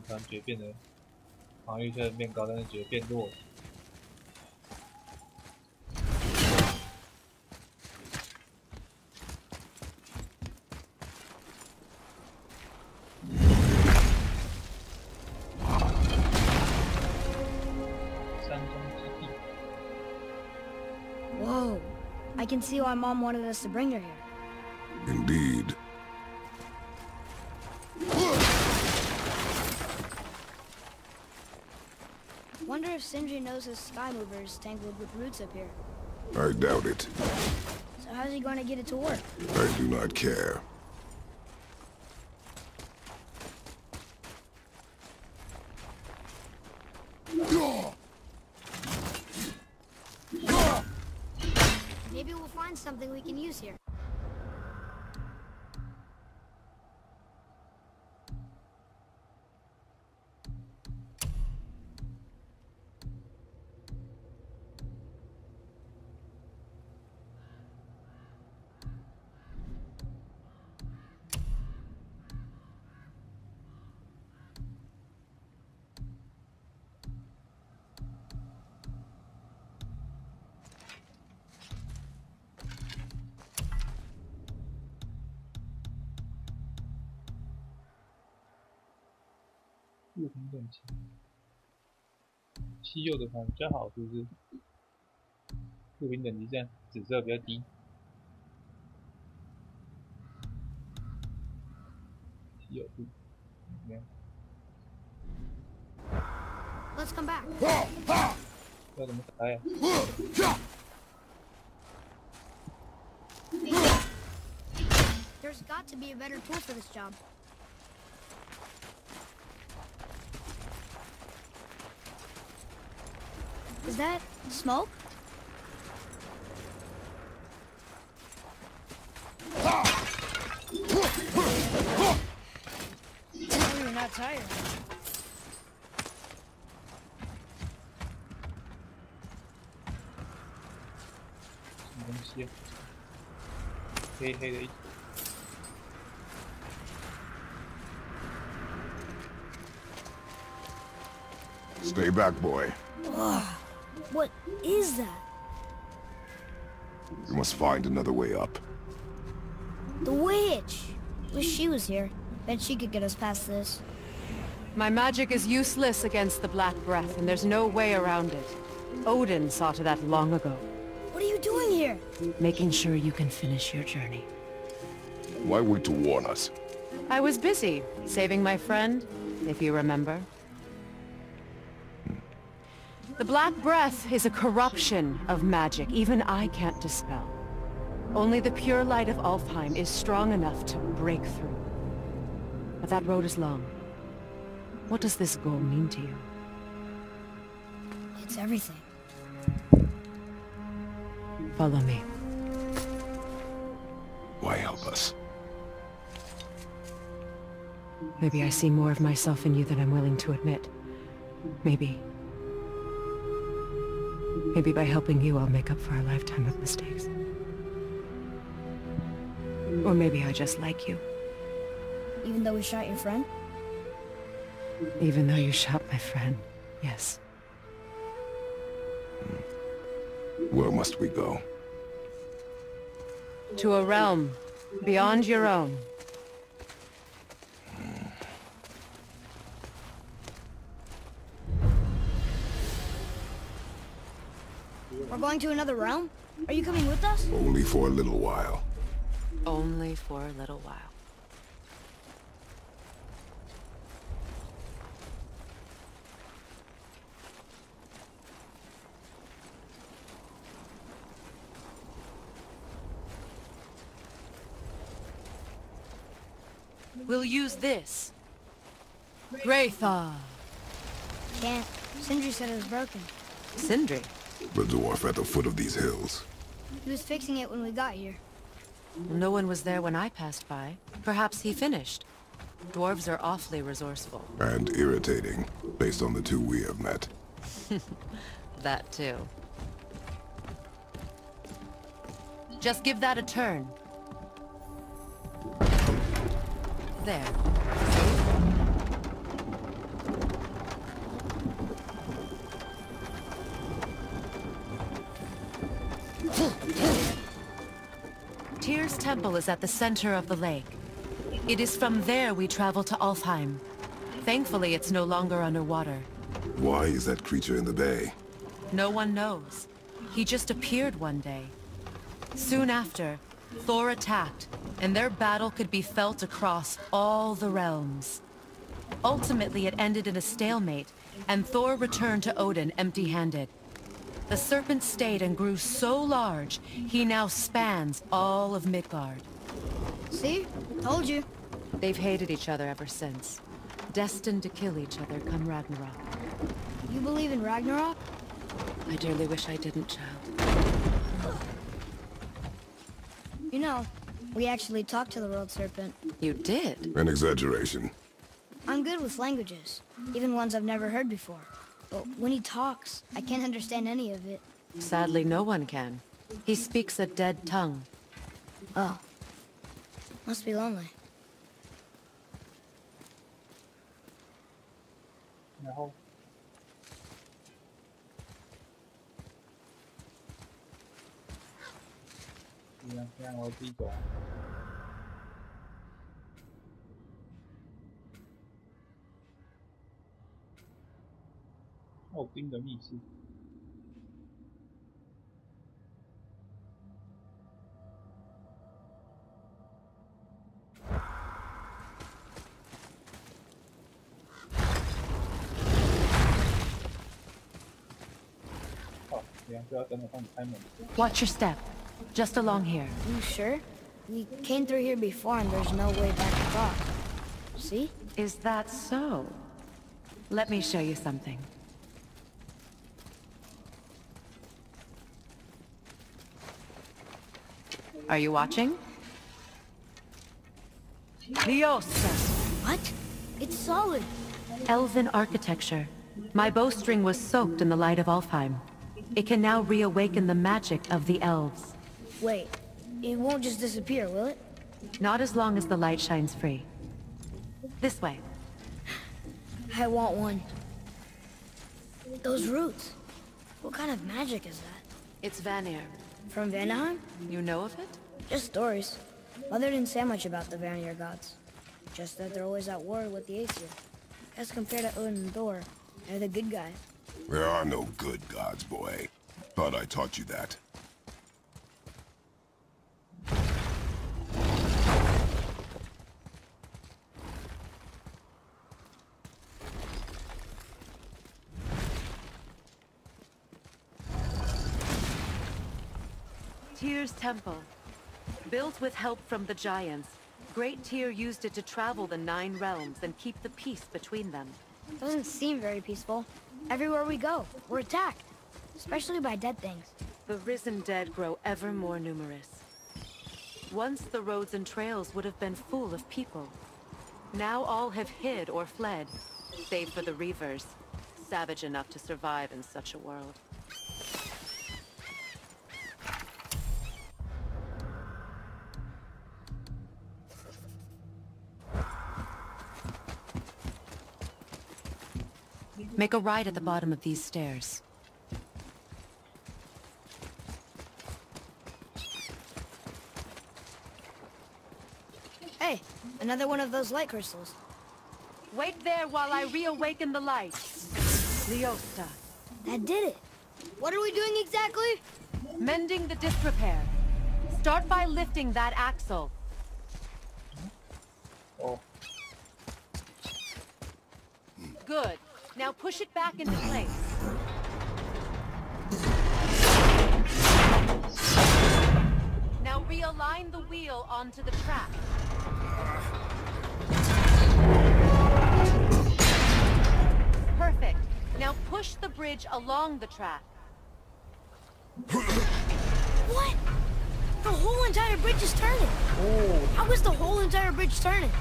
突然觉得变得防御虽然变高，但是觉得变弱了。山中基地。Whoa! I can see why Mom wanted us to bring her here. Indeed. Wonder if Sindri knows his sky mover is tangled with roots up here. I doubt it. So how's he going to get it to work? I do not care. Maybe we'll find something we can use here.入平等级，稀有的反而比较好，是不是？入平等级这样紫色比较低。稀有度，没有。Let's come back. 要怎么打呀？There's got to be a better tool for this job. Is that smoke? Tell me you're not tired. 什么东西啊？黑黑的一。Stay back, boy. What is that? We must find another way up. The witch! Wish she was here. Bet she could get us past this. My magic is useless against the Black Breath, and there's no way around it. Odin saw to that long ago. What are you doing here? Making sure you can finish your journey. Why wait to warn us? I was busy, saving my friend, if you remember. The Black Breath is a corruption of magic even I can't dispel. Only the pure light of Alfheim is strong enough to break through. But that road is long. What does this goal mean to you? It's everything. Follow me. Why help us? Maybe I see more of myself in you than I'm willing to admit. Maybe by helping you, I'll make up for a lifetime of mistakes. Or maybe I just like you. Even though we shot your friend? Even though you shot my friend, yes. Where must we go? To a realm beyond your own. We're going to another realm? Are you coming with us? Only for a little while. Only for a little while. We'll use this. Graythaw. Can't. Sindri said it was broken. Sindri. The dwarf at the foot of these hills. He was fixing it when we got here. No one was there when I passed by. Perhaps he finished. Dwarves are awfully resourceful. And irritating, based on the two we have met. That too. Just give that a turn. There. Tyr's temple is at the center of the lake. It is from there we travel to Alfheim. Thankfully, it's no longer underwater. Why is that creature in the bay? No one knows. He just appeared one day. Soon after, Thor attacked, and their battle could be felt across all the realms. Ultimately, it ended in a stalemate, and Thor returned to Odin empty-handed. The serpent stayed and grew so large, he now spans all of Midgard. See? Told you. They've hated each other ever since, destined to kill each other come Ragnarok. You believe in Ragnarok? I dearly wish I didn't, child. You know, we actually talked to the world serpent. You did? An exaggeration. I'm good with languages, even ones I've never heard before. But when he talks, I can't understand any of it. Sadly, no one can. He speaks a dead tongue. Oh. Must be lonely. 然后这样我自己走。奥丁的密室。哦，这样就要等我帮你开门。Watch your step. Just along here. You sure? We came through here before and there's no way back across. See? Is that so? Let me show you something. Are you watching? Diosa! What? It's solid. Elven architecture. My bowstring was soaked in the light of Alfheim. It can now reawaken the magic of the elves. Wait, it won't just disappear, will it? Not as long as the light shines free. This way. I want one. Those roots. What kind of magic is that? It's Vanir. From Vanaheim? You know of it? Just stories. Mother didn't say much about the Vanir gods. Just that they're always at war with the Aesir. As compared to Odin and Thor, they're the good guys. There are no good gods, boy. Thought I taught you that. Tyr's temple. Built with help from the giants, Great Tyr used it to travel the 9 realms and keep the peace between them. Doesn't seem very peaceful. Everywhere we go, we're attacked. Especially by dead things. The risen dead grow ever more numerous. Once the roads and trails would have been full of people. Now all have hid or fled, save for the Reavers, savage enough to survive in such a world. Make a right at the bottom of these stairs. Hey, another one of those light crystals. Wait there while I reawaken the light. Leosta. That did it. What are we doing exactly? Mending the disrepair. Start by lifting that axle. Oh, Good. Now push it back into place. Now realign the wheel onto the track. Perfect. Now push the bridge along the track. What? The whole entire bridge is turning. oh, How is the whole entire bridge turning?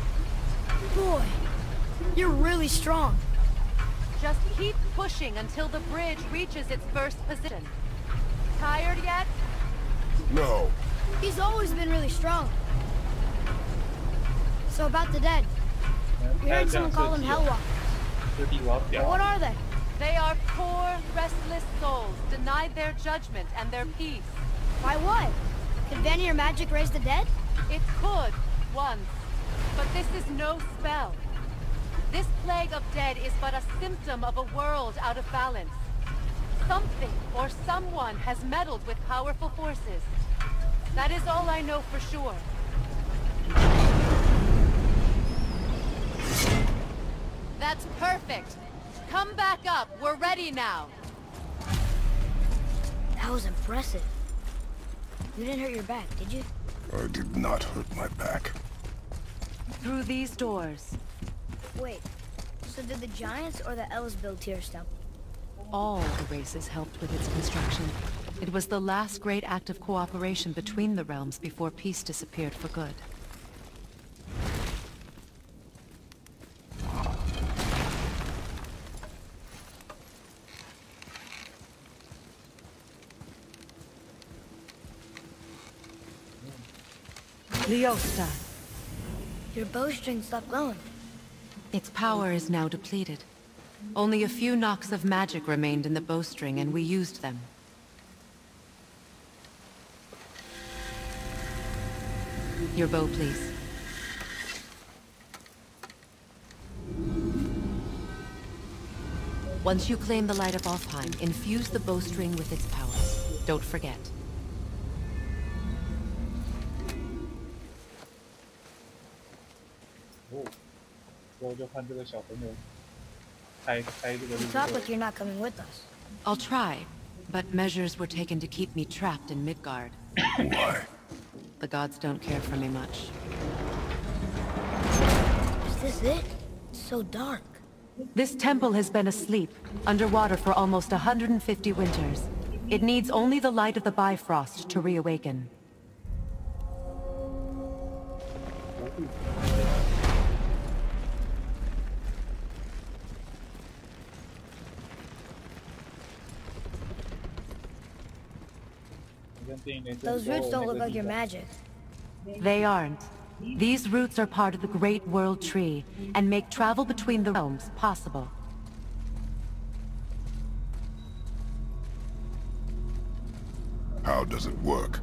Boy, you're really strong. Just keep pushing until the bridge reaches its first position. Tired yet? No. He's always been really strong. So about the dead. We heard someone call them Hellwalkers. 这地我要 But 屌 what are they? They are poor, restless souls, denied their judgment and their peace. By what? Could Vanir magic raise the dead? It could, once. But this is no spell. This plague of dead is but a symptom of a world out of balance. Something or someone has meddled with powerful forces. That is all I know for sure. That's perfect. Come back up. We're ready now. That was impressive. You didn't hurt your back, did you? I did not hurt my back. Through these doors. Wait, so did the Giants or the Elves build Tyr's temple? All the races helped with its construction. It was the last great act of cooperation between the realms before peace disappeared for good. Leosta. Your bowstring stopped glowing. Its power is now depleted. Only a few knocks of magic remained in the bowstring, and we used them. Your bow, please. Once you claim the light of Alfheim, infuse the bowstring with its power. Don't forget. 哦，之后就看这个小朋友开这个 You talk like you're not coming with us. I'll try, but measures were taken to keep me trapped in Midgard. Why? The gods don't care for me much. Is this it? It's so dark. This temple has been asleep, underwater for almost 150 winters. It needs only the light of the Bifrost to reawaken. Those roots don't look like your magic. They aren't. These roots are part of the Great World Tree, and make travel between the realms possible. How does it work?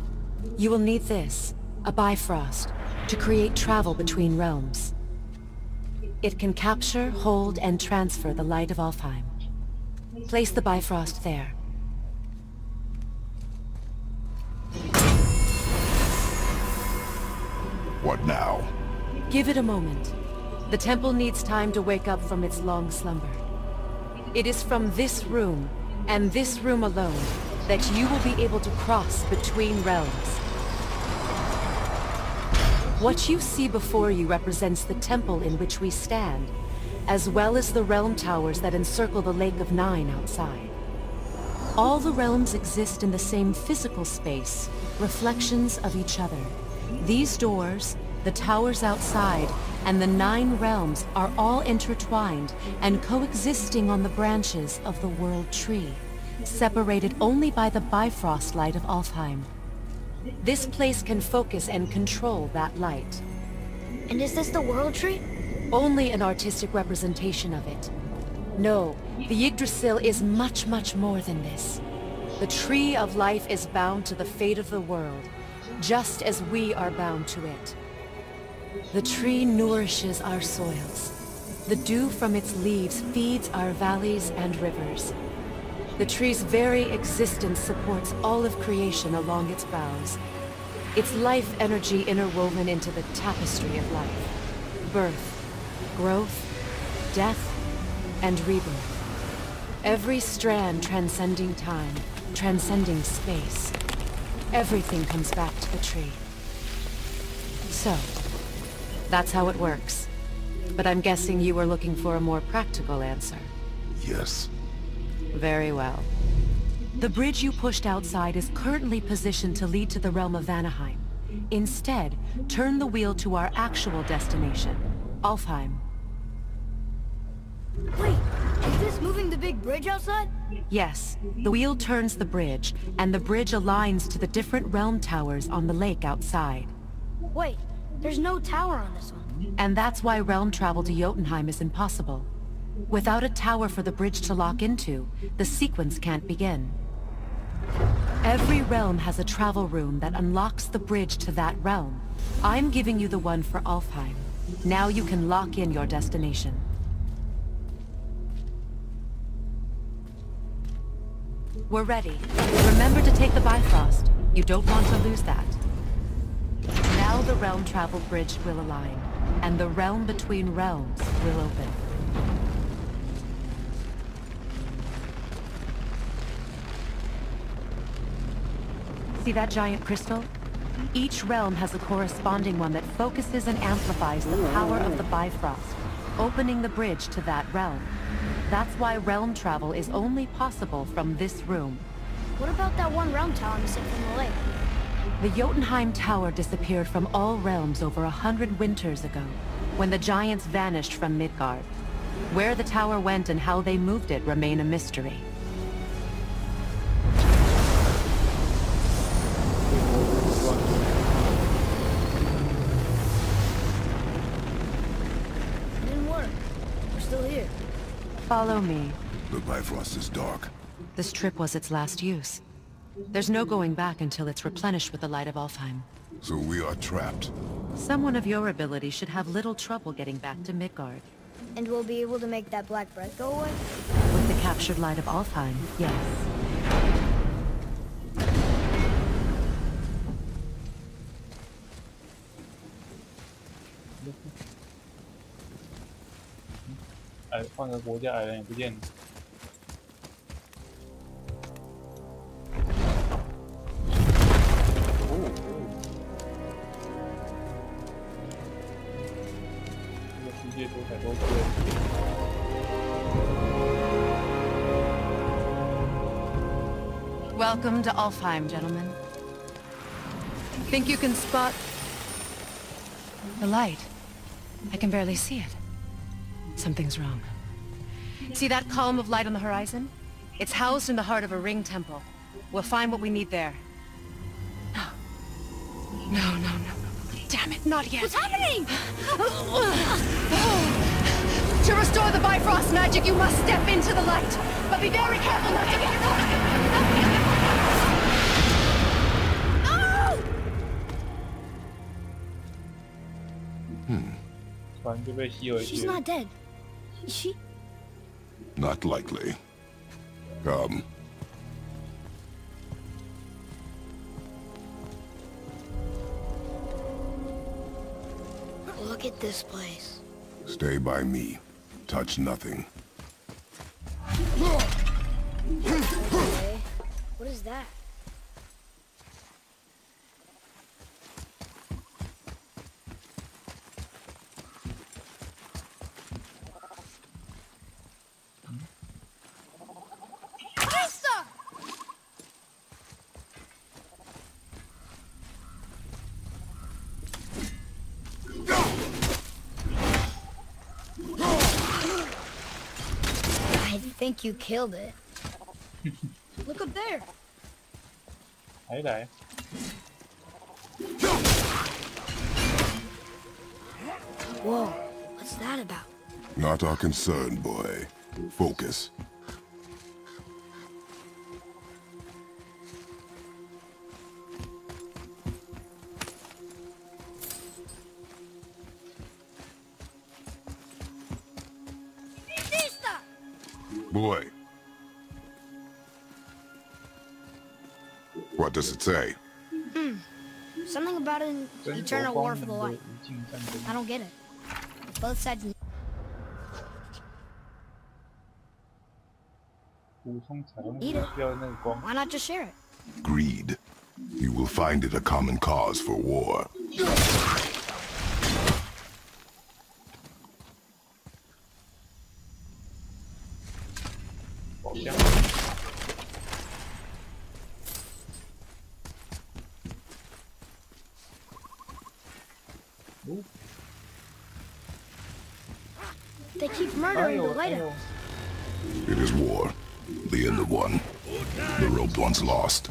You will need this, a Bifrost, to create travel between realms. It can capture, hold, and transfer the light of Alfheim. Place the Bifrost there. What now? Give it a moment. The temple needs time to wake up from its long slumber. It is from this room, and this room alone, that you will be able to cross between realms. What you see before you represents the temple in which we stand, as well as the realm towers that encircle the Lake of Nine outside. All the realms exist in the same physical space, reflections of each other. These doors, the towers outside, and the 9 realms are all intertwined and coexisting on the branches of the World Tree, separated only by the Bifrost light of Alfheim. This place can focus and control that light. And is this the World Tree? Only an artistic representation of it. No, the Yggdrasil is much, much more than this. The Tree of Life is bound to the fate of the world, just as we are bound to it. The tree nourishes our soils. The dew from its leaves feeds our valleys and rivers. The tree's very existence supports all of creation along its boughs. Its life energy interwoven into the tapestry of life. Birth, growth, death, and rebirth. Every strand transcending time, transcending space. Everything comes back to the tree. So, that's how it works. But I'm guessing you were looking for a more practical answer. Yes. Very well. The bridge you pushed outside is currently positioned to lead to the realm of Vanaheim. Instead, turn the wheel to our actual destination, Alfheim. Wait, is this moving the big bridge outside? Yes, the wheel turns the bridge, and the bridge aligns to the different realm towers on the lake outside. Wait, there's no tower on this one. And that's why realm travel to Jotunheim is impossible. Without a tower for the bridge to lock into, the sequence can't begin. Every realm has a travel room that unlocks the bridge to that realm. I'm giving you the one for Alfheim. Now you can lock in your destination. We're ready. Remember to take the Bifrost. You don't want to lose that. Now the realm travel bridge will align, and the realm between realms will open. See that giant crystal? Each realm has a corresponding one that focuses and amplifies the power of the Bifrost, opening the bridge to that realm. That's why realm travel is only possible from this room. What about that one realm tower missing from the lake? The Jotunheim Tower disappeared from all realms over 100 winters ago, when the giants vanished from Midgard. Where the tower went and how they moved it remain a mystery. It didn't work. We're still here. Follow me. The Bifrost is dark. This trip was its last use. There's no going back until it's replenished with the light of Alfheim. So we are trapped. Someone of your ability should have little trouble getting back to Midgard. And we'll be able to make that black breath go away? With the captured light of Alfheim, yes.换个国家矮人也不见了。这个世界多彩多姿。Welcome to Alfheim, gentlemen. Think you can spot the light? I can barely see it. Something's wrong. See that column of light on the horizon? It's housed in the heart of a ring temple. We'll find what we need there. No. Damn it, not yet. What's happening? To restore the Bifrost magic, you must step into the light. But be very careful not to get caught. 船就被吸回 She's 去了。 not dead. Is she? Not likely. Come. Look at this place. Stay by me. Touch nothing. Okay. What is that? I think you killed it. Look up there. 还来， Whoa, what's that about? Not our concern, boy. Focus. Boy. What does it say? Something about an 争夺 eternal 光 war 明 for the 的 light. 无尽战争。 I don't get it. Both sides. 补充彩虹 Eat it. 需要那个光。 Why not just share it? Greed. You will find it a common cause for war. 宝箱。哦， They keep 哎 murdering 呦 the 哎 lighter. 呦， It is war. The end of one. The rope once lost.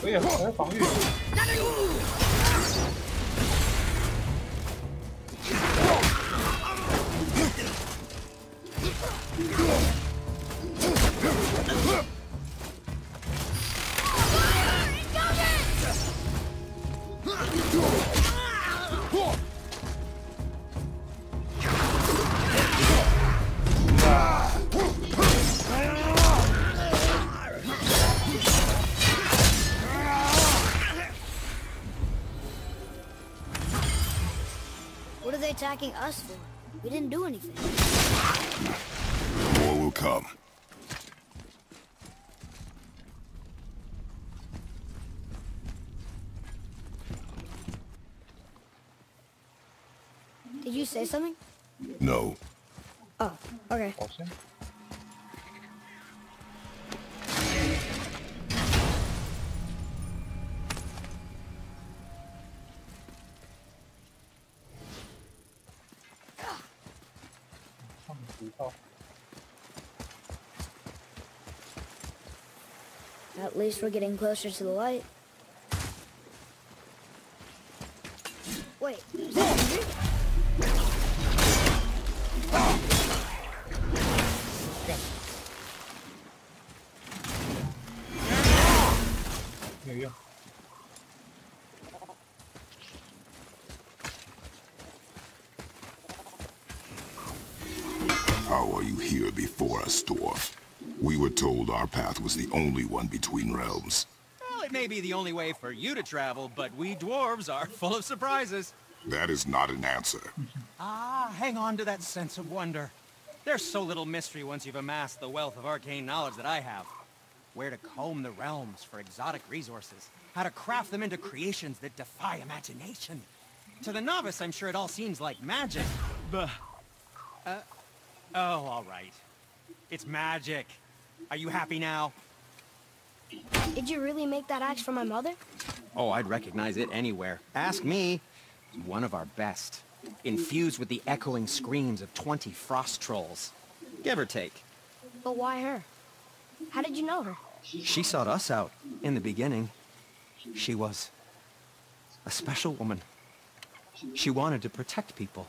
哎呀，还要防御。What are they attacking us for? We didn't do anything. War will come. Did you say something? No. Oh, okay. 宝箱。毒套。 At least we're getting closer to the light. Wait, is that Sindri?没有用。 How are you here before us, dwarf? We were told our path was the only one between realms. Well, it may be the only way for you to travel, but we dwarves are full of surprises. That is not an answer. Ah, hang on to that sense of wonder. There's so little mystery once you've amassed the wealth of arcane knowledge that I have. Where to comb the realms for exotic resources. How to craft them into creations that defy imagination. To the novice, I'm sure it all seems like magic, but... oh, all right. It's magic. Are you happy now? Did you really make that axe for my mother? Oh, I'd recognize it anywhere. Ask me. It's one of our best. Infused with the echoing screams of 20 frost trolls. Give or take. But why her? How did you know her? She sought us out in the beginning. She was a special woman. She wanted to protect people.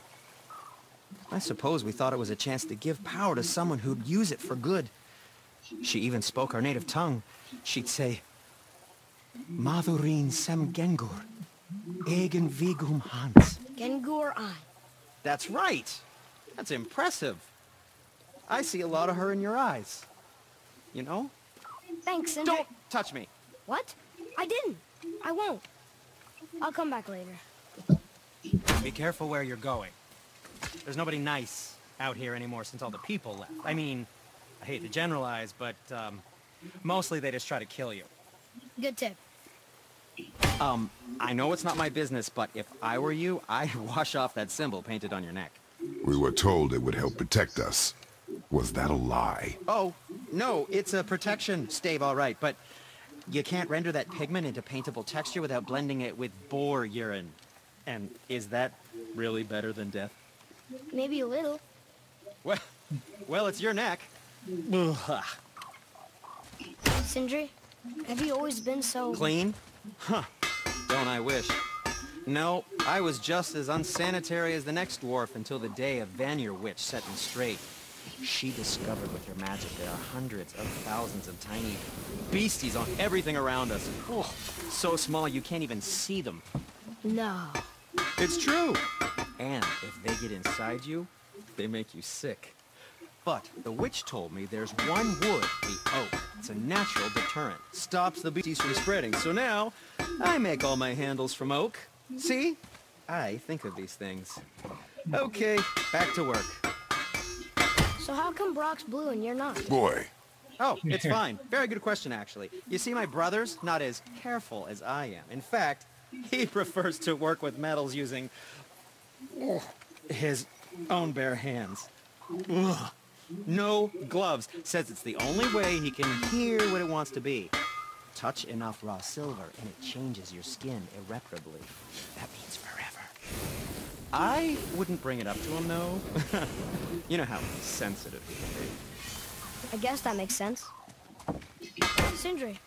I suppose we thought it was a chance to give power to someone who'd use it for good. She even spoke our native tongue. She'd say, Madurin sem Gengur, egen vigum hans. Gengur I. That's right. That's impressive. I see a lot of her in your eyes. You know? Thanks, Sindri. Don't touch me. What? I didn't. I won't. I'll come back later. Be careful where you're going. There's nobody nice out here anymore since all the people left. I mean, I hate to generalize, but mostly they just try to kill you. Good tip. I know it's not my business, but if I were you, I'd wash off that symbol painted on your neck. We were told it would help protect us. Was that a lie? Oh, no, it's a protection stave, all right, but you can't render that pigment into paintable texture without blending it with boar urine. And is that really better than death? Maybe a little. Well, it's your neck. Ugh. Sindri, have you always been so... Clean? Huh. Don't I wish. No, I was just as unsanitary as the next dwarf until the day a Vanir witch set me straight. She discovered with her magic there are hundreds of thousands of tiny beasties on everything around us. Oh, so small you can't even see them. No. It's true. And if they get inside you, they make you sick. But the witch told me there's one wood, the oak. It's a natural deterrent. Stops the beasties from spreading. So now, I make all my handles from oak. See? I think of these things. Okay, back to work. So how come Brock's blue and you're not? Boy, Oh, it's fine. Very good question, actually. You see, my brother's not as careful as I am. In fact, he prefers to work with metals using his own bare hands. Ugh. No gloves. Says it's the only way he can hear what it wants to be. Touch enough raw silver and it changes your skin irreparably. That means forever. I wouldn't bring it up to him, though. You know how sensitive he can be. I guess that makes sense. Sindri,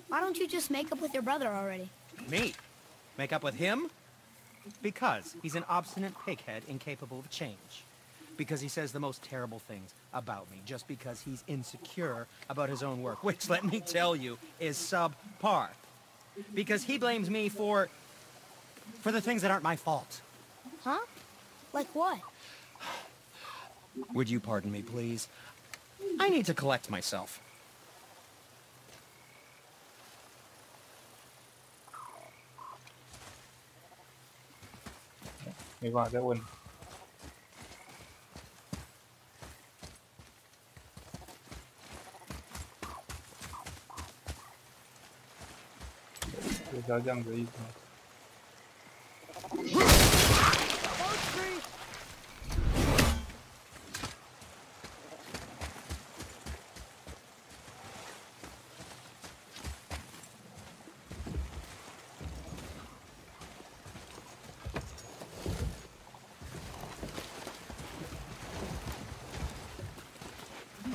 why don't you just make up with your brother already? Me? Make up with him? Because he's an obstinate pighead incapable of change. Because he says the most terrible things about me, just because he's insecure about his own work, which, let me tell you, is subpar. Because he blames me for the things that aren't my fault. Huh? Like what? Would you pardon me, please? I need to collect myself.没办法再问。就是要这样子的意思吗？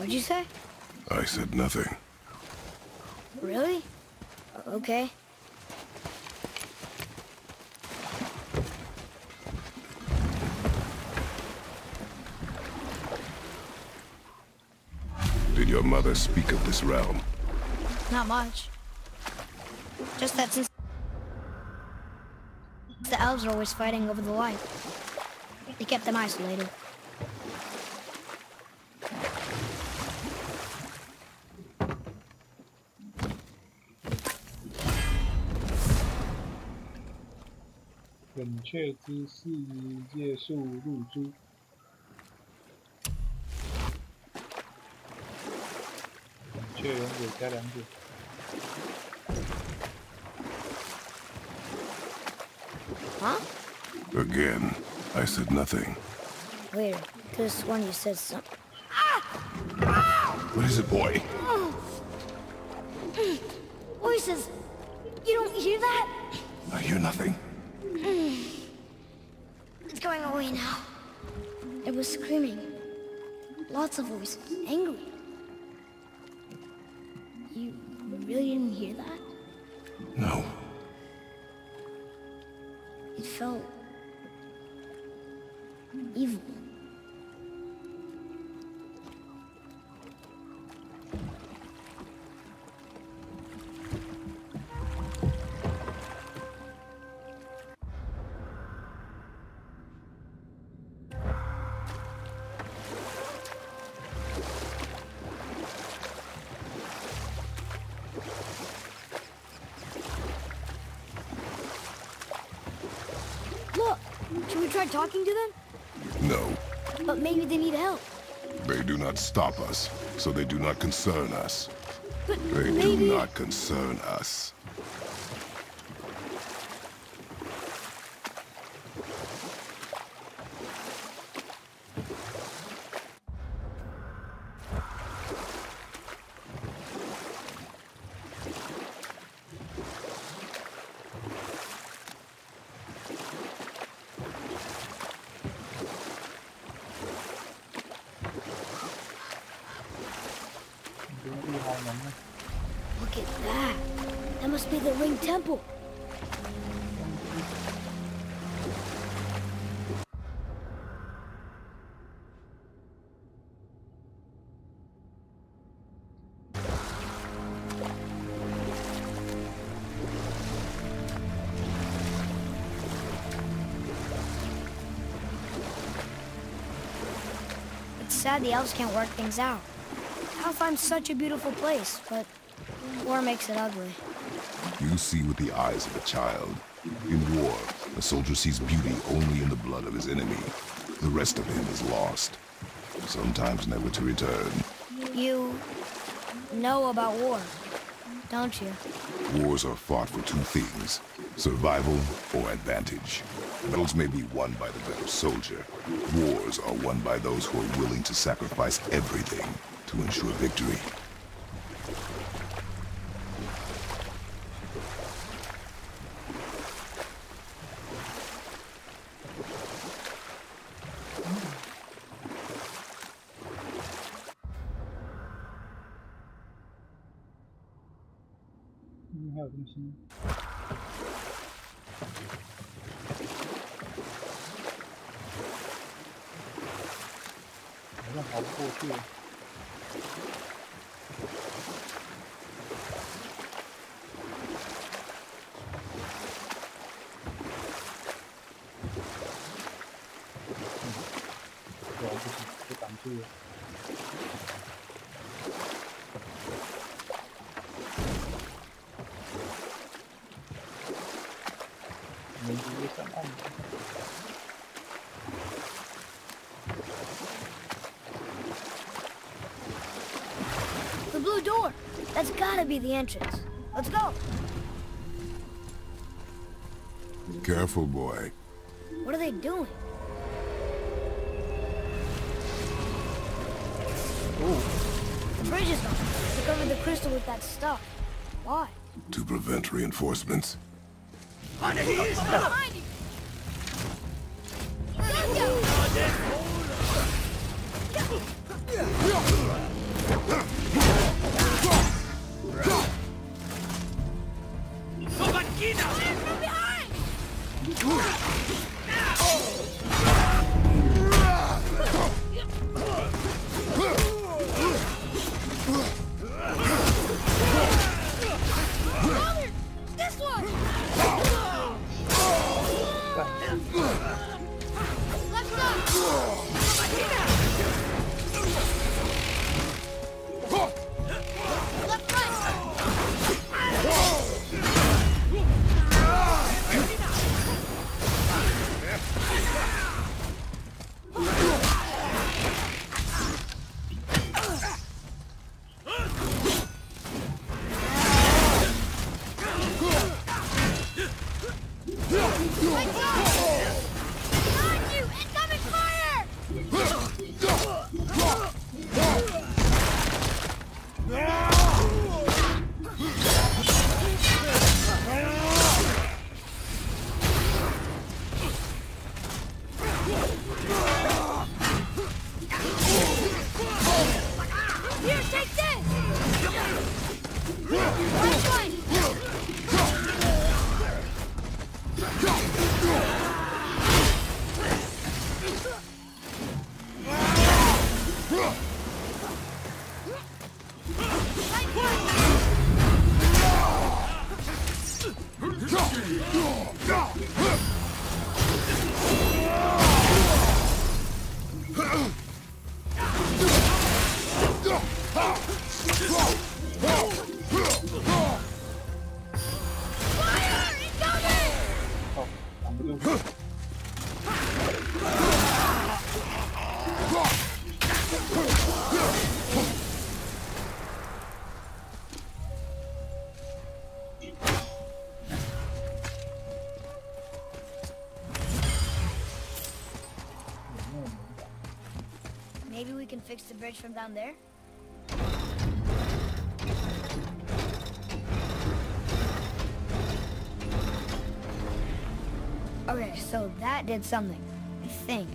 What'd you say? I said nothing. Really? Okay. Did your mother speak of this realm? Not much. Just that since the elves are always fighting over the light, they kept them isolated.冷却之世界树露珠。冷却永久加2点。Huh? Again, I said nothing. Later. Could have sworn you said something. What is it, boy? Voices! You don't hear that? I hear nothing. It's going away now. It was screaming. Lots of voices. Angry. You really didn't hear that? No. It felt evil. Look, should we try talking to them? No. But maybe they need help. They do not stop us, so they do not concern us. But They maybe... do not concern us. Look at that. That must be the Ring Temple. It's sad the elves can't work things out. Alfheim's such a beautiful place, but war makes it ugly. You see with the eyes of a child. In war, a soldier sees beauty only in the blood of his enemy. The rest of him is lost, sometimes never to return. You know about war, don't you? Wars are fought for two things, survival or advantage. Battles may be won by the better soldier. Wars are won by those who are willing to sacrifice everything to ensure victory.还有东西。好像跑不过去。对啊，不行，被挡住了。我们直接上岸。 The blue door! That's gotta be the entrance. Let's go! Careful, boy. What are they doing? The bridge is gone. They covered the crystal with that stuff. Why? To prevent reinforcements. Behind you! Maybe we can fix the bridge from down there? Okay, so that did something, I think.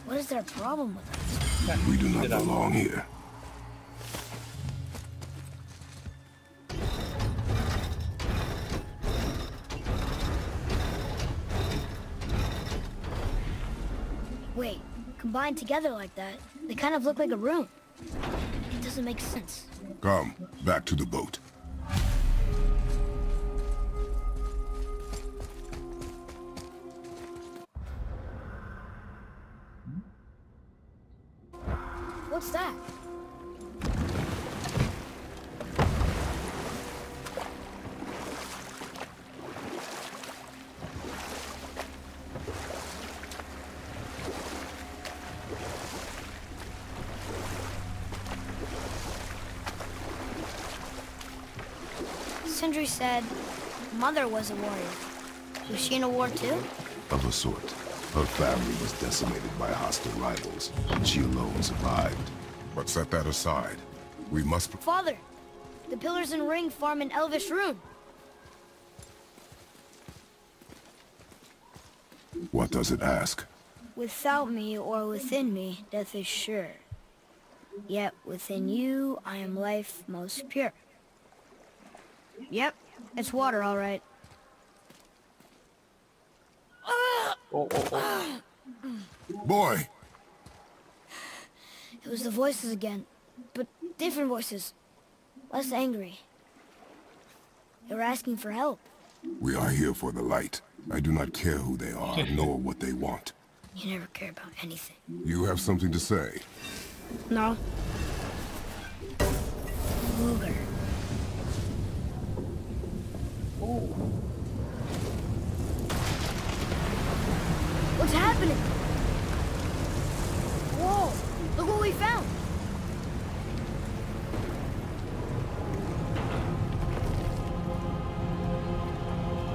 What is their problem with us? We do not belong here. Wait, combined together like that, they kind of look like a room. It doesn't make sense. Come, back to the boat. What's that? Sindri said Mother was a warrior. Was she in a war too? Of a sort. Her family was decimated by hostile rivals, and she alone survived. But set that aside. We must... Father, the pillars and ring form an elvish rune. What does it ask? Without me or within me, death is sure. Yet within you, I am life most pure. Yep, it's water, all right. Boy! It was the voices again, but different voices. Less angry. They were asking for help. We are here for the light. I do not care who they are, nor what they want. You never care about anything. You have something to say? No. Luger. What's happening? Whoa! Look what we found!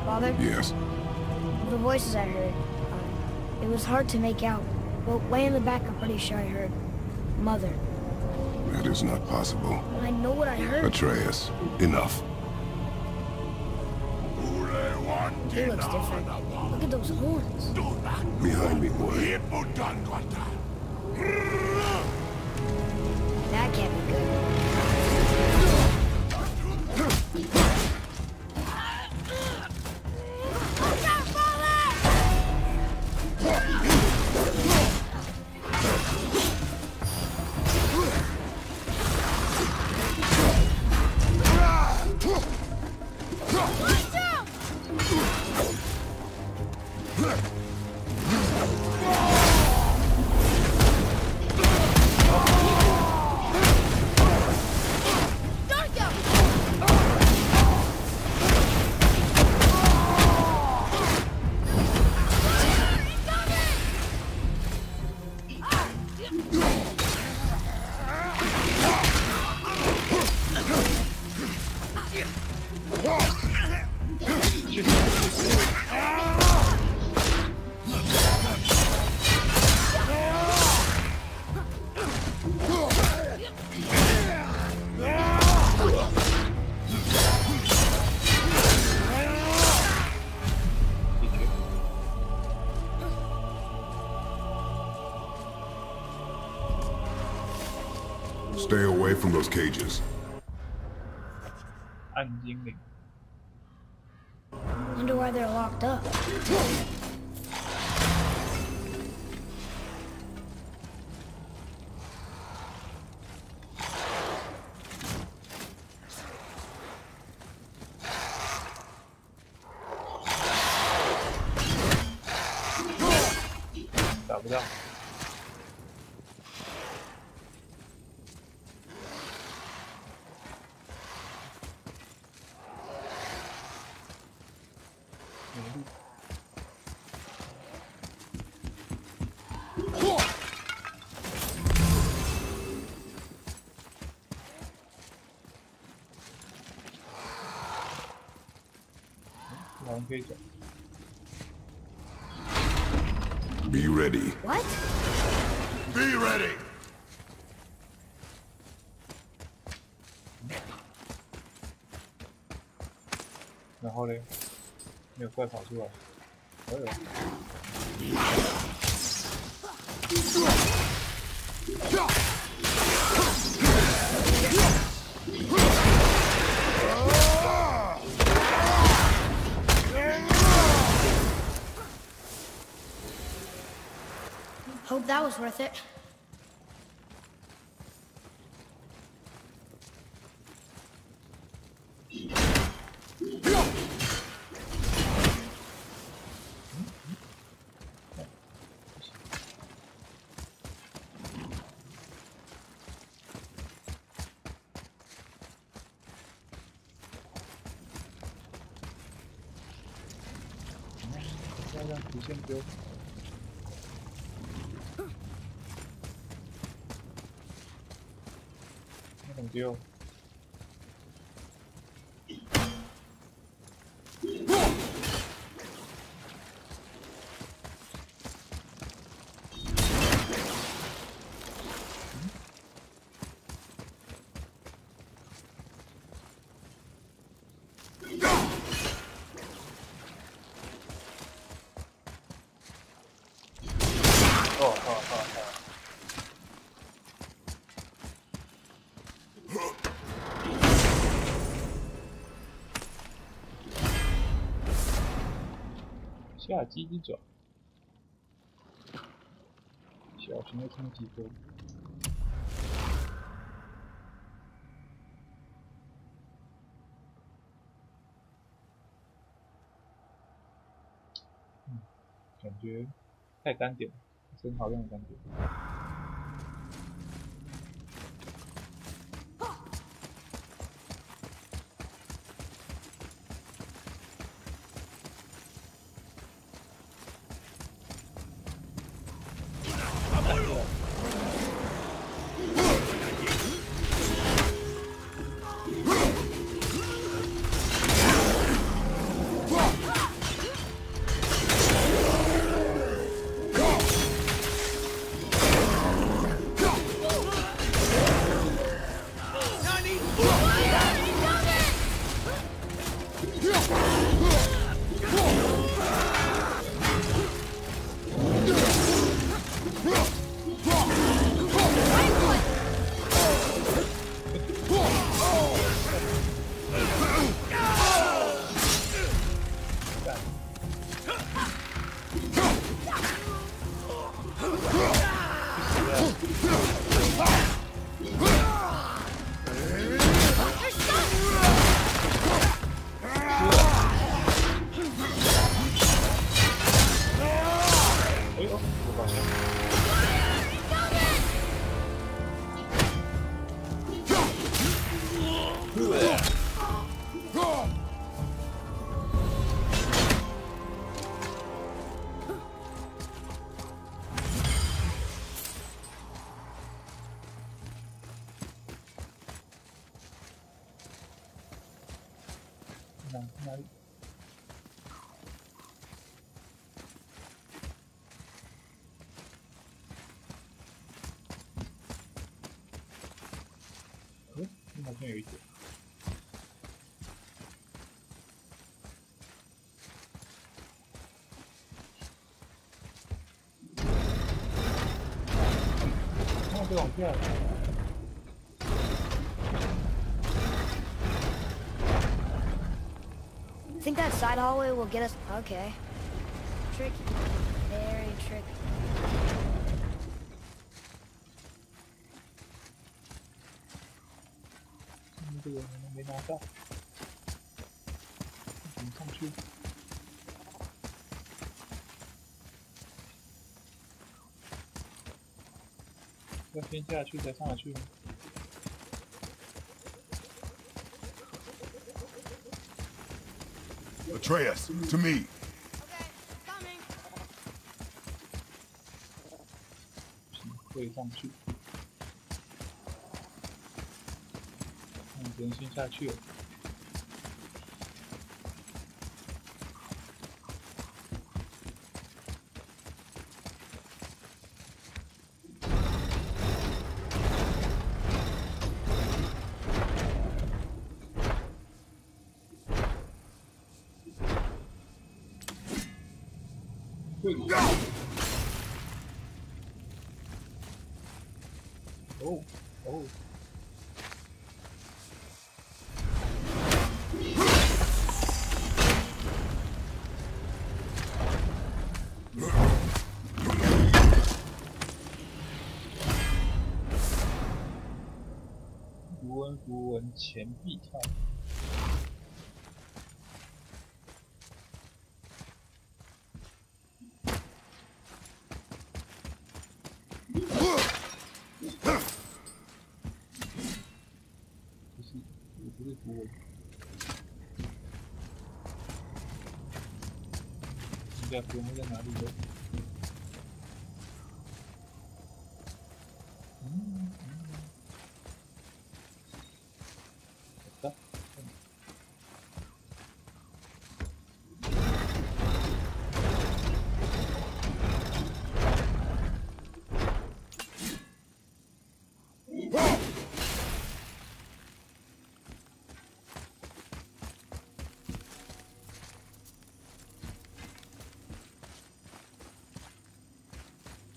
Father? Yes. The voices I heard, it was hard to make out, but way in the back I'm pretty sure I heard Mother. That is not possible. I know what I heard. Atreus, enough. He looks different. Look at those horns. Behind me, boy. That can't be good. Watch out, Stay away from those cages. 暗精灵。 Wonder why they're locked up. 打不到。没力。好像可以走。 Be ready. What? Be ready. 然后嘞，没有怪跑出来。哎呦！ Hope that was worth it. Đây là thú xem tiêu. Thằng tiêu. Ờ. 下机之爪，小型的冲击波。感觉太单点了，真好用的感觉。 哪里？好像有一点。再往下。Think that side hallway will get us? Okay. Tricky. Very tricky. 这个没拿到，怎么上去？要先下去才上得去吗？ Atreus, to me. Okay, coming. 会上去。只能先下去了。哦哦。 符文钱币套。不是符文。人家符文会在哪里呢？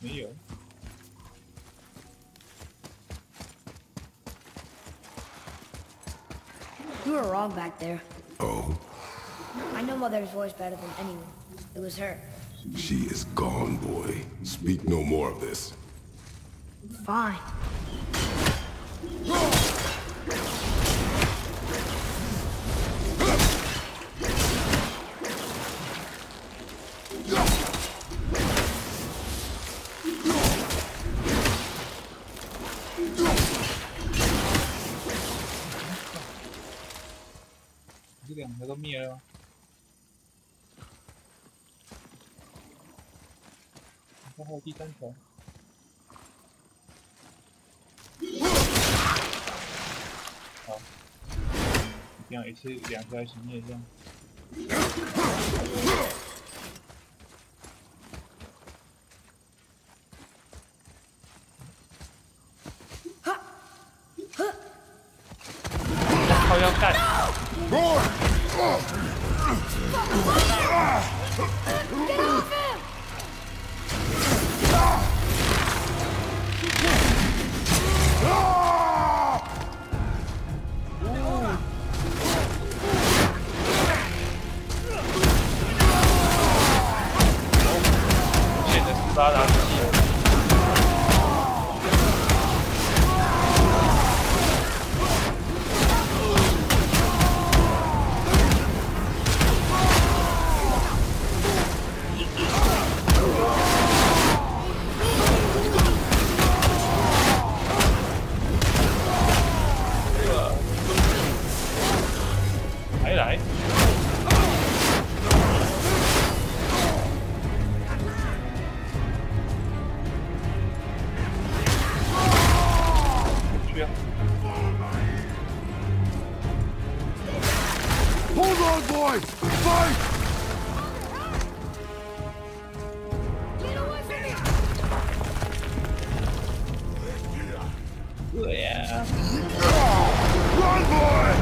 没有。You were wrong back there. Oh? I know Mother's voice better than anyone. It was her. She is gone, boy. Speak no more of this. Fine.这两个都灭了。然后还有第三条。好，这样一次两条一起灭这样。靠要干！ Get off him! 现在是杀人机。 来，去啊 Hold on, boys! Fight! Get away from me! 对呀。 Run, boy!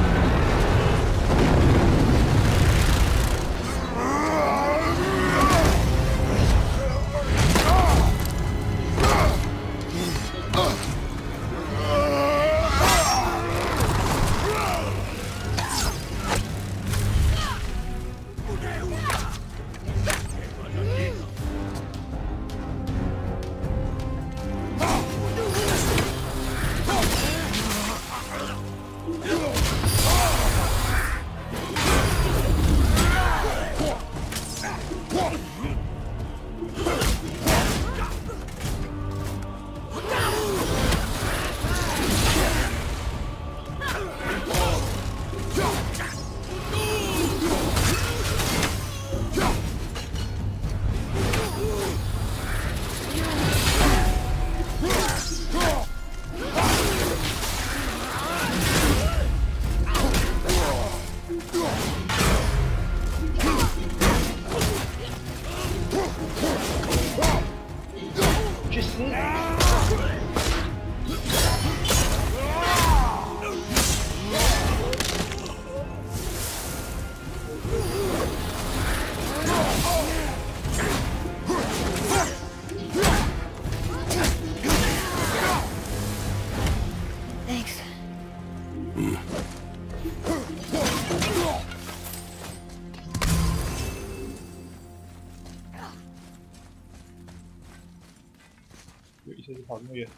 跑这么远？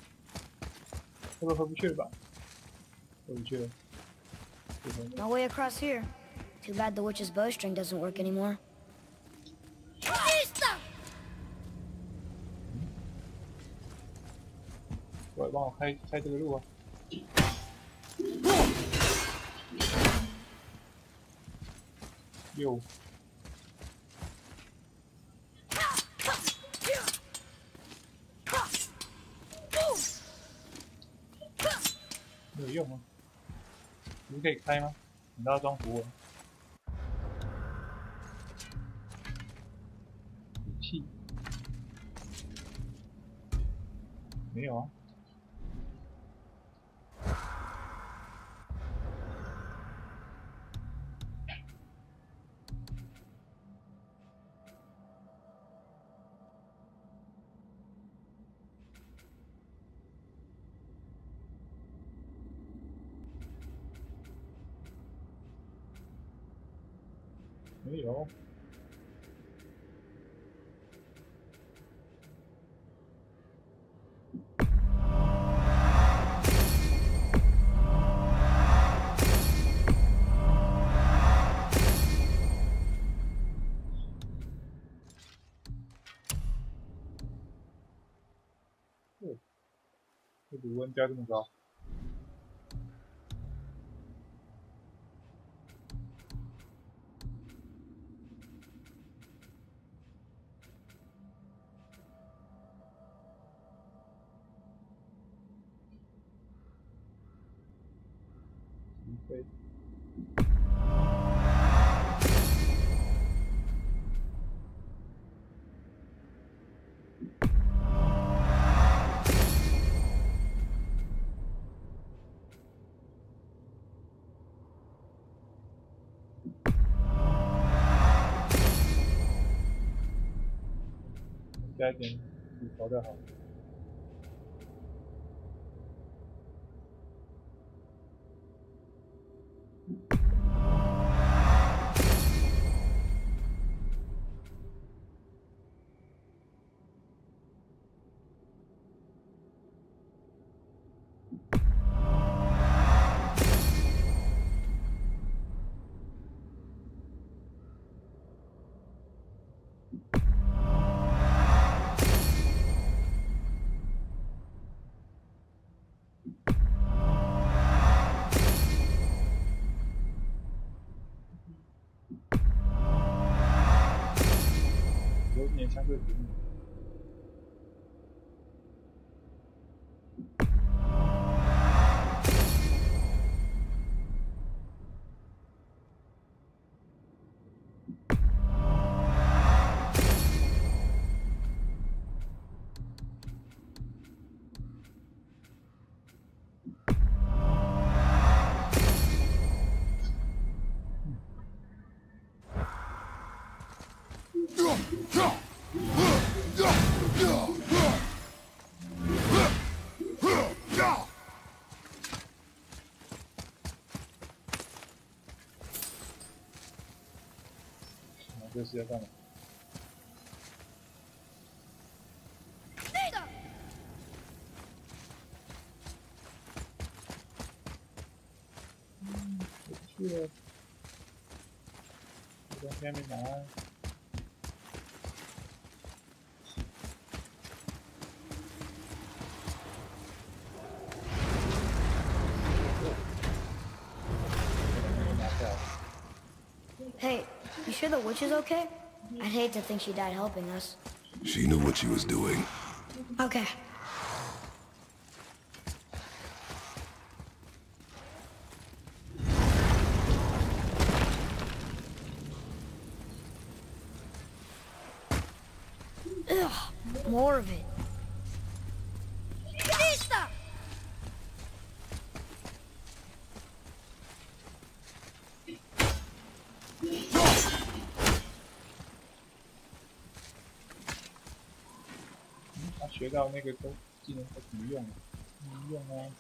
会不会回不去了吧？回不去了。 No way across here. Too bad the witch's bowstring doesn't work anymore. 过来帮我开这个路啊！哟，没有用啊！你可以开吗？你都要装符文。武器没有啊。 没有。这炉温加这么高。 对。加一点骨头就好。 有点相对平民。这是要干嘛？回去了，这东西还没拿。Hey, you sure the witch is okay? I'd hate to think she died helping us. She knew what she was doing. Okay. Ugh, more of it. Lista! 学到那个都技能都怎么用？怎么用啊？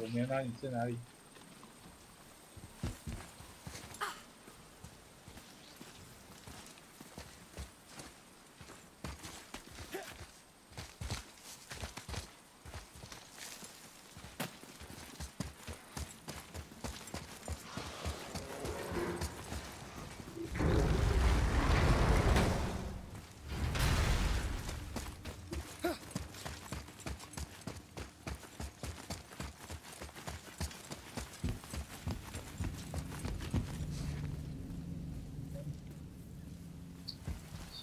我没拿你在哪里？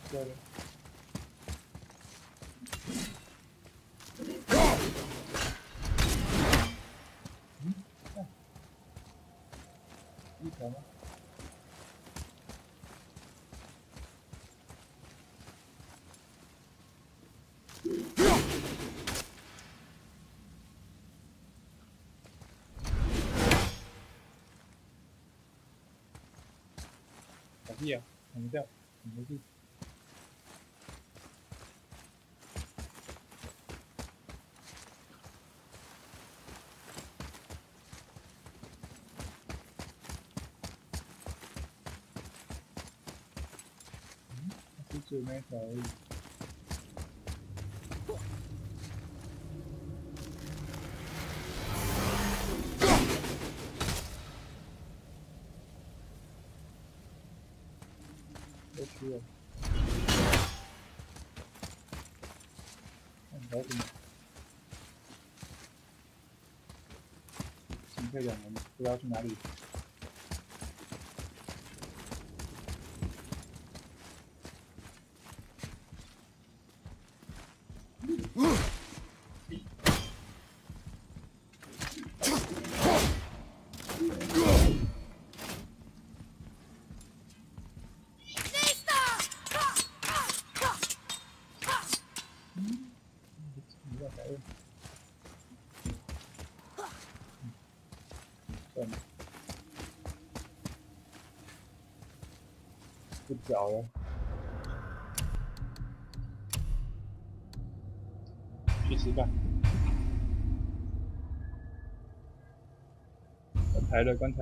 对了。一条吗？小屁啊！砍不掉，砍不去。只有那一条而已。都去了。看什么？进退两难，不知道去哪里。不脚了，去吃饭。关台了，关台。